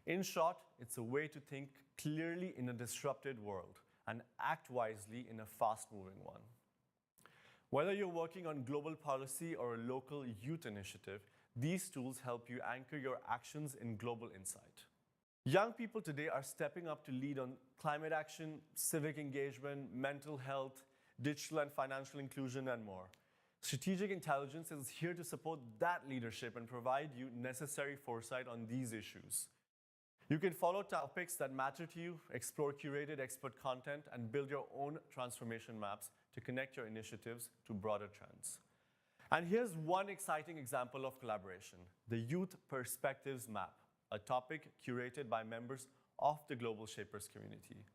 In short, it's a way to think clearly in a disrupted world and act wisely in a fast-moving one. Whether you're working on global policy or a local youth initiative, these tools help you anchor your actions in global insight. Young people today are stepping up to lead on climate action, civic engagement, mental health, digital and financial inclusion, and more. Strategic Intelligence is here to support that leadership and provide you necessary foresight on these issues. You can follow topics that matter to you, explore curated expert content, and build your own transformation maps to connect your initiatives to broader trends. And here's one exciting example of collaboration, the Youth Perspectives Map, a topic curated by members of the Global Shapers community.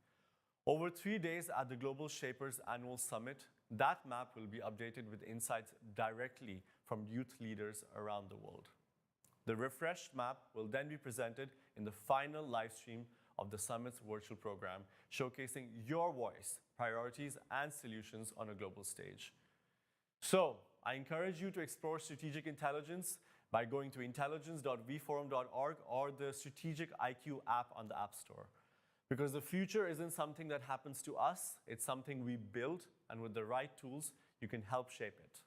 Over 3 days at the Global Shapers Annual Summit, that map will be updated with insights directly from youth leaders around the world. The refreshed map will then be presented in the final live stream of the summit's virtual program, showcasing your voice, priorities, and solutions on a global stage. So, I encourage you to explore strategic intelligence by going to intelligence.vforum.org or the Strategic IQ app on the App Store. Because the future isn't something that happens to us, it's something we build, and with the right tools, you can help shape it.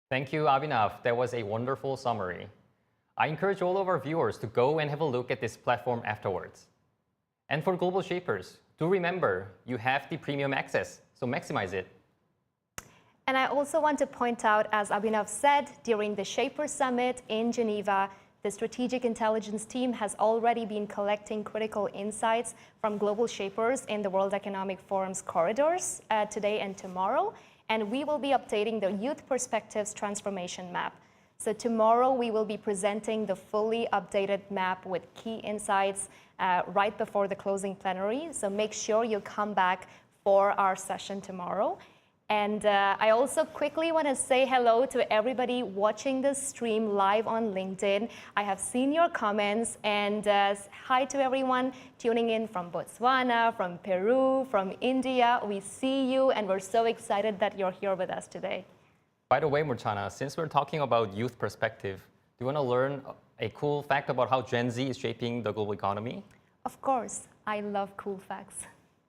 Thank you, Abhinav. That was a wonderful summary. I encourage all of our viewers to go and have a look at this platform afterwards. And for global shapers, do remember you have the premium access, so maximize it. And I also want to point out, as Abhinav said, during the Shaper Summit in Geneva, the Strategic Intelligence team has already been collecting critical insights from global shapers in the World Economic Forum's corridors today and tomorrow. And we will be updating the Youth Perspectives Transformation Map. So tomorrow we will be presenting the fully updated map with key insights right before the closing plenary. So make sure you come back for our session tomorrow. And I also quickly want to say hello to everybody watching this stream live on LinkedIn. I have seen your comments, and hi to everyone tuning in from Botswana, from Peru, from India. We see you, and we're so excited that you're here with us today. By the way, Murchana, since we're talking about youth perspective, do you want to learn a cool fact about how Gen Z is shaping the global economy? Of course, I love cool facts.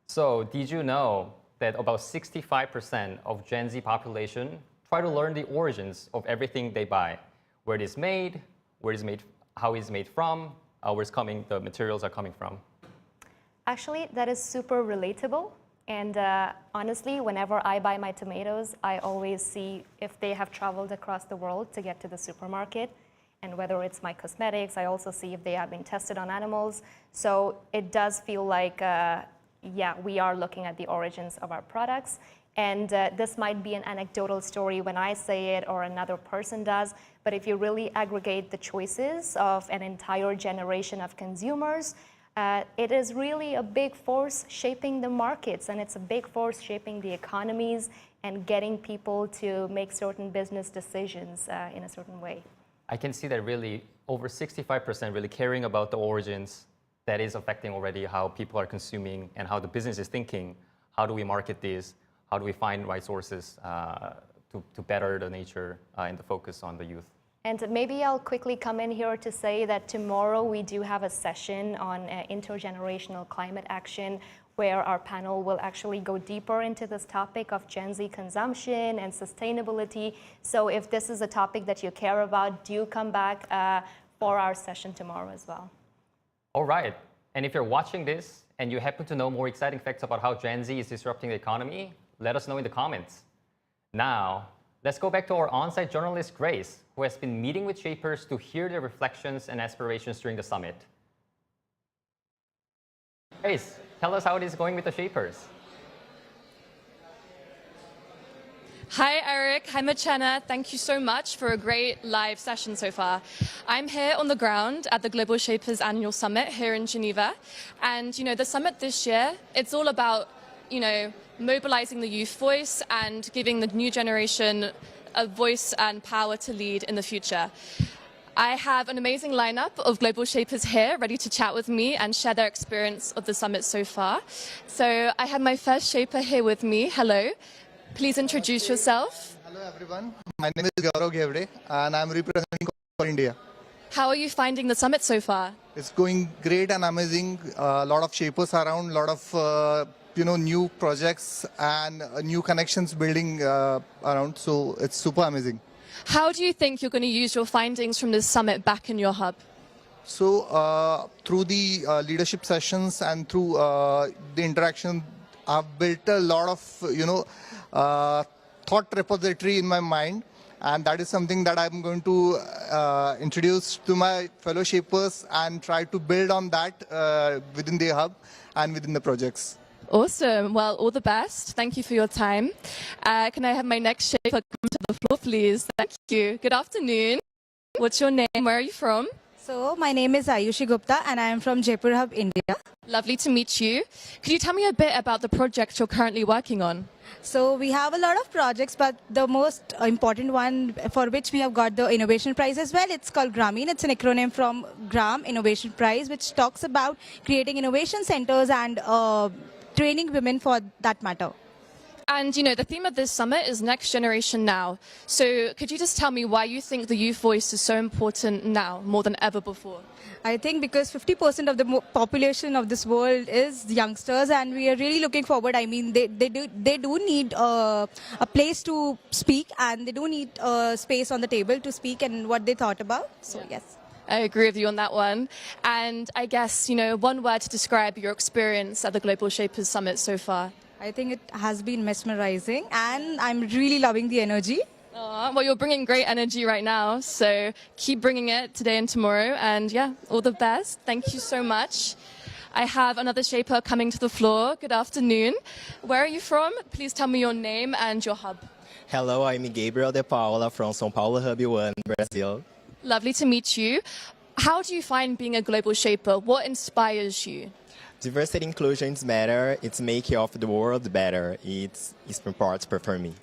So did you know that about 65% of Gen Z population try to learn the origins of everything they buy? Where it is made, how it's made from, where it's coming, the materials are coming from. Actually, that is super relatable. And honestly, whenever I buy my tomatoes, I always see if they have traveled across the world to get to the supermarket. And whether it's my cosmetics, I also see if they have been tested on animals. So it does feel like, yeah, we are looking at the origins of our products. And this might be an anecdotal story when I say it or another person does, but if you really aggregate the choices of an entire generation of consumers, it is really a big force shaping the markets, and it's a big force shaping the economies and getting people to make certain business decisions in a certain way. I can see that really over 65% really caring about the origins. That is affecting already how people are consuming and how the business is thinking. How do we market this? How do we find right sources to better the nature and the focus on the youth? And maybe I'll quickly come in here to say that tomorrow we do have a session on intergenerational climate action, where our panel will actually go deeper into this topic of Gen Z consumption and sustainability. So if this is a topic that you care about, do come back for our session tomorrow as well. All right. And if you're watching this and you happen to know more exciting facts about how Gen Z is disrupting the economy, let us know in the comments. Now, let's go back to our on-site journalist, Grace, who has been meeting with shapers to hear their reflections and aspirations during the summit. Grace, tell us how it is going with the shapers. Hi, Eric. Hi, Murchana. Thank you so much for a great live session so far. I'm here on the ground at the Global Shapers Annual Summit here in Geneva. And, the summit this year, it's all about, mobilizing the youth voice and giving the new generation a voice and power to lead in the future. I have an amazing lineup of global shapers here ready to chat with me and share their experience of the summit so far. So I have my first shaper here with me. Hello. Please introduce yourself. Hello everyone, my name is Gaurav Ghevde and I'm representing for India. How are you finding the summit so far? It's going great and amazing. A lot of shapers around, a lot of new projects and new connections building around, so it's super amazing. How do you think you're going to use your findings from this summit back in your hub? So through the leadership sessions and through the interaction, I've built a lot of thought repository in my mind, and that is something that I'm going to introduce to my fellow shapers and try to build on that within the hub and within the projects. Awesome. Well, all the best. Thank you for your time. Can I have my next shaper come to the floor, please? Thank you. Good afternoon. What's your name? Where are you from? So, my name is Ayushi Gupta and I am from Jaipur Hub, India. Lovely to meet you. Could you tell me a bit about the project you're currently working on? So, we have a lot of projects, but the most important one for which we have got the Innovation Prize as well, it's called Grameen. It's an acronym from GRAM Innovation Prize, which talks about creating innovation centers and training women for that matter. And, the theme of this summit is Next Generation Now. So could you just tell me why you think the youth voice is so important now, more than ever before? I think because 50% of the population of this world is youngsters, and we are really looking forward. I mean, they do need a place to speak, and they do need space on the table to speak and what they thought about. So, yes. I agree with you on that one. And I guess, one word to describe your experience at the Global Shapers Summit so far. I think it has been mesmerizing and I'm really loving the energy. Well, you're bringing great energy right now, so keep bringing it today and tomorrow. And yeah, all the best. Thank you so much. I have another shaper coming to the floor. Good afternoon. Where are you from? Please tell me your name and your hub. Hello, I'm Gabriel de Paula from São Paulo Hub 1, Brazil. Lovely to meet you. How do you find being a global shaper? What inspires you? Diversity inclusions matter. It's making of the world better. It's important for me.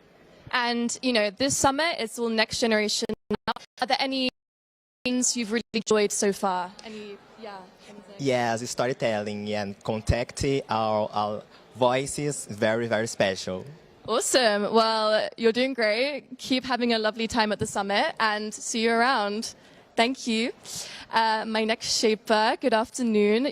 And, this summit is all next generation now. Are there any things you've really enjoyed so far? Yes, storytelling and contacting our voices is very, very special. Awesome. Well, you're doing great. Keep having a lovely time at the summit and see you around. Thank you. My next shaper, good afternoon.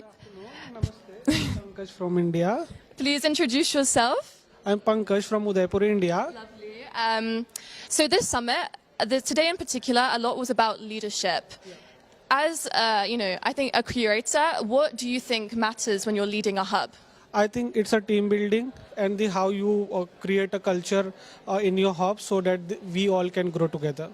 Pankaj from India. Please introduce yourself. I'm Pankaj from Udaipur, India. Lovely. So this summit, today in particular, a lot was about leadership. As, I think a curator, what do you think matters when you're leading a hub? I think it's a team building and how you create a culture in your hub so that we all can grow together.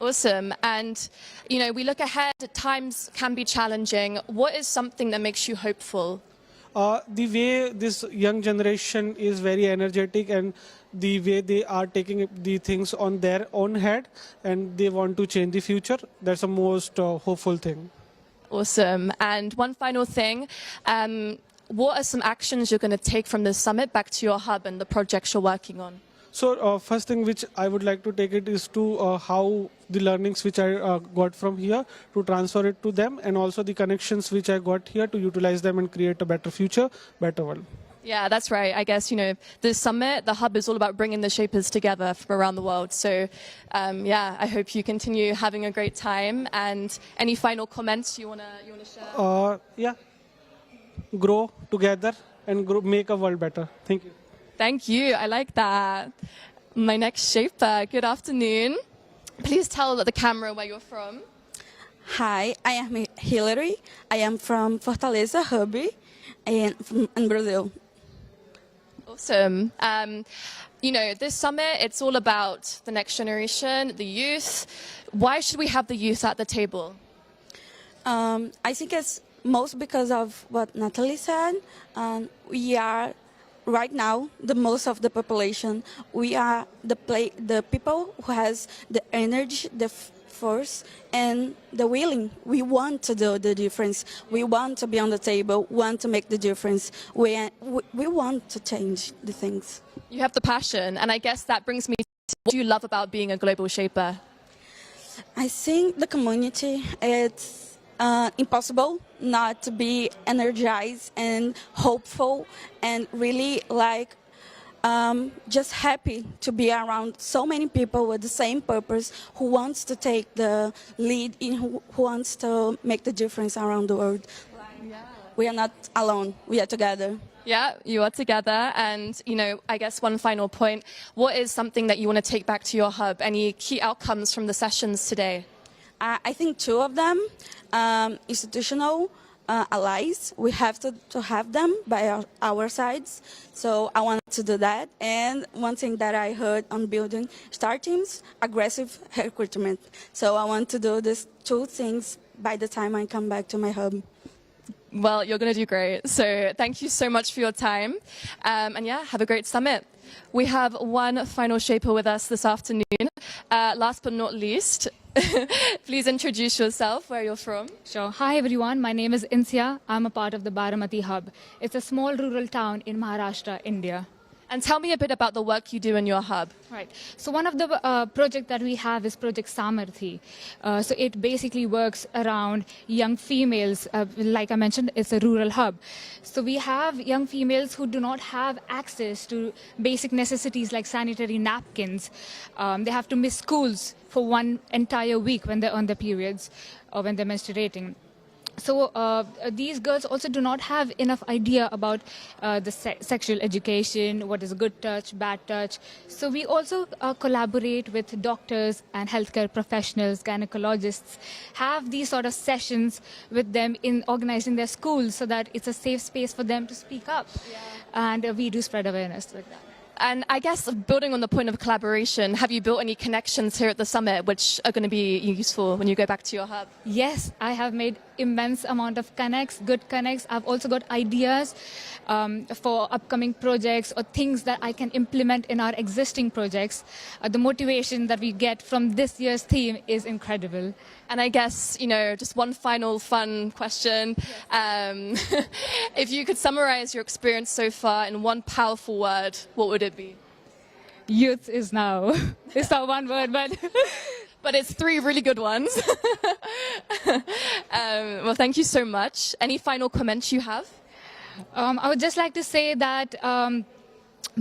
Awesome. And, we look ahead, times can be challenging. What is something that makes you hopeful? The way this young generation is very energetic and the way they are taking the things on their own head and they want to change the future, that's the most hopeful thing. Awesome. And one final thing, what are some actions you're going to take from this summit back to your hub and the projects you're working on? So first thing which I would like to take it is to how the learnings which I got from here to transfer it to them and also the connections which I got here to utilize them and create a better future, better world. Yeah, that's right. I guess, this summit, the hub is all about bringing the shapers together from around the world. So, I hope you continue having a great time. And any final comments you want to share? Grow together and make a world better. Thank you. Thank you. I like that. My next shaper, good afternoon. Please tell the camera where you're from. Hi, I am Hillary. I am from Fortaleza Hub in Brazil. Awesome. This summit, it's all about the next generation, the youth. Why should we have the youth at the table? I think it's most because of what Natalie said. We are right now the most of the population. We are the people who has the energy, the force, and the willing. We want to do the difference. We want to be on the table, want to make the difference. We want to change the things. You have the passion, and I guess that brings me to what do you love about being a global shaper? I think the community, it's impossible not to be energized and hopeful and really just happy to be around so many people with the same purpose who wants to take the lead in who wants to make the difference around the world. We are not alone, we are together. Yeah, you are together. And, I guess one final point, what is something that you want to take back to your hub? Any key outcomes from the sessions today? I think two of them, institutional allies, we have to have them by our sides. So I want to do that. And one thing that I heard on building star teams, aggressive recruitment. So I want to do these two things by the time I come back to my hub. Well, you're going to do great. So thank you so much for your time. And have a great summit. We have one final shaper with us this afternoon. Last but not least, please introduce yourself, where you're from. Sure. Hi, everyone. My name is Insia. I'm a part of the Baramati Hub. It's a small rural town in Maharashtra, India. And tell me a bit about the work you do in your hub. Right. So one of the projects that we have is Project Samarthi. So it basically works around young females. Like I mentioned, it's a rural hub. So we have young females who do not have access to basic necessities like sanitary napkins. They have to miss schools for one entire week when they're on their periods or when they're menstruating. So these girls also do not have enough idea about the sexual education, what is good touch, bad touch. So we also collaborate with doctors and healthcare professionals, gynecologists, have these sort of sessions with them in organizing their schools so that it's a safe space for them to speak up. And we do spread awareness like that. And I guess building on the point of collaboration, have you built any connections here at the summit which are going to be useful when you go back to your hub? Yes, I have made immense amount of connects, good connects. I've also got ideas for upcoming projects or things that I can implement in our existing projects. The motivation that we get from this year's theme is incredible. And I guess, you know, just one final fun question. If you could summarize your experience so far in one powerful word, what would it be? Youth is now. It's not one word, but... But it's three really good ones. Well, thank you so much. Any final comments you have? I would just like to say that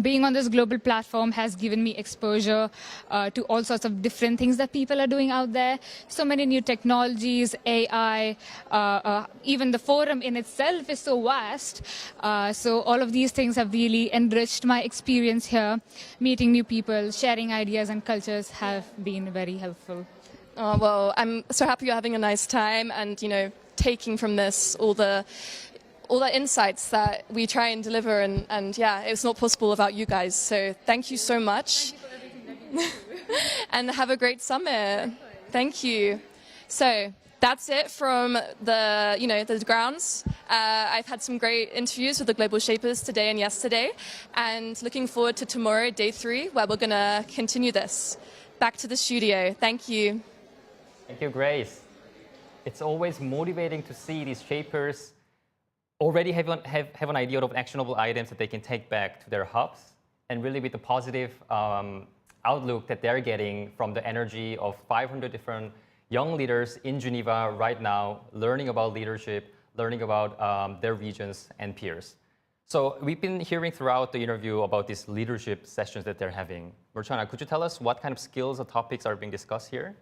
being on this global platform has given me exposure to all sorts of different things that people are doing out there. So many new technologies, AI, even the forum in itself is so vast. So all of these things have really enriched my experience here. Meeting new people, sharing ideas and cultures have been very helpful. Oh, well, I'm so happy you're having a nice time and, you know, taking from this all the insights that we try and deliver, and yeah, it's not possible without you guys. So thank you so much. And have a great summit. Thank you. So that's it from the grounds. I've had some great interviews with the Global Shapers today and yesterday, and looking forward to tomorrow, day 3, where we're going to continue this. Back to the studio. Thank you. Thank you, Grace. It's always motivating to see these shapers already have an idea of actionable items that they can take back to their hubs, and really with the positive outlook that they're getting from the energy of 500 different young leaders in Geneva right now, learning about leadership, learning about their regions and peers. So we've been hearing throughout the interview about these leadership sessions that they're having. Murchana, could you tell us what kind of skills or topics are being discussed here?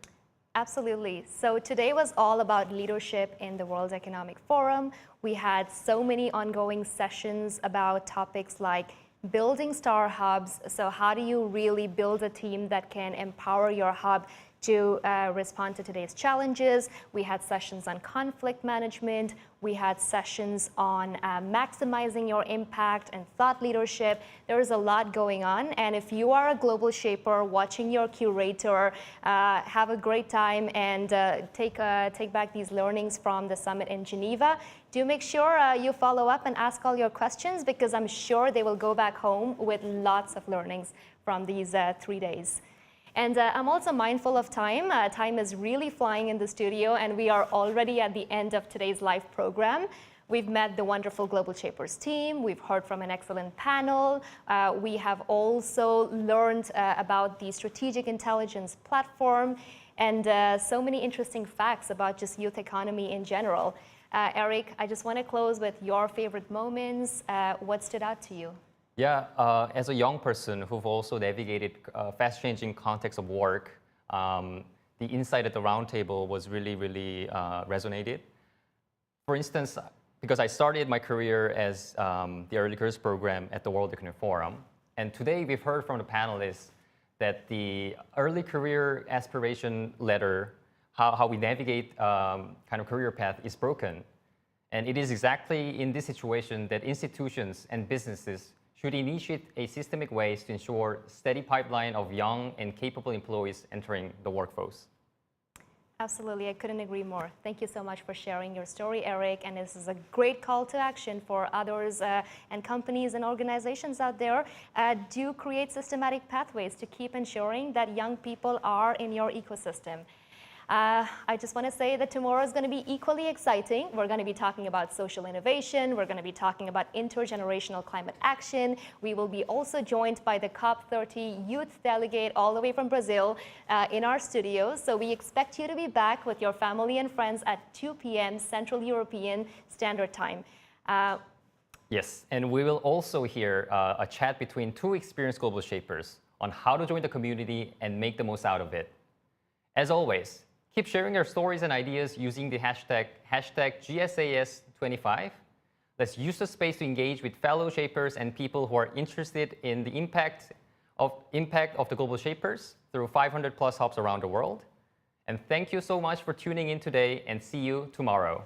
Absolutely. So today was all about leadership in the World Economic Forum. We had so many ongoing sessions about topics like building star hubs. So how do you really build a team that can empower your hub to respond to today's challenges? We had sessions on conflict management. We had sessions on maximizing your impact and thought leadership. There is a lot going on. And if you are a global shaper watching your curator, have a great time and take back these learnings from the summit in Geneva. Do make sure you follow up and ask all your questions, because I'm sure they will go back home with lots of learnings from these 3 days. And I'm also mindful of time. Time is really flying in the studio, and we are already at the end of today's live program. We've met the wonderful Global Shapers team. We've heard from an excellent panel. We have also learned about the strategic intelligence platform and so many interesting facts about just youth economy in general. Eric, I just want to close with your favorite moments. What stood out to you? Yeah, as a young person who've also navigated fast-changing context of work, the insight at the roundtable was really, really resonated. For instance, because I started my career as the Early Careers Program at the World Economic Forum, and today we've heard from the panelists that the early career aspiration ladder, how we navigate kind of career path, is broken. And it is exactly in this situation that institutions and businesses should initiate a systemic ways to ensure steady pipeline of young and capable employees entering the workforce. Absolutely, I couldn't agree more. Thank you so much for sharing your story, Eric. And this is a great call to action for others and companies and organizations out there. Do create systematic pathways to keep ensuring that young people are in your ecosystem. I just want to say that tomorrow is going to be equally exciting. We're going to be talking about social innovation. We're going to be talking about intergenerational climate action. We will be also joined by the COP30 youth delegate all the way from Brazil in our studios. So we expect you to be back with your family and friends at 2 p.m. Central European Standard Time. Yes, and we will also hear a chat between 2 experienced global shapers on how to join the community and make the most out of it. As always, Keep sharing your stories and ideas using the hashtag GSAS25. Let's use the space to engage with fellow shapers and people who are interested in the impact of the global shapers through 500+ hubs around the world. And thank you so much for tuning in today, and see you tomorrow.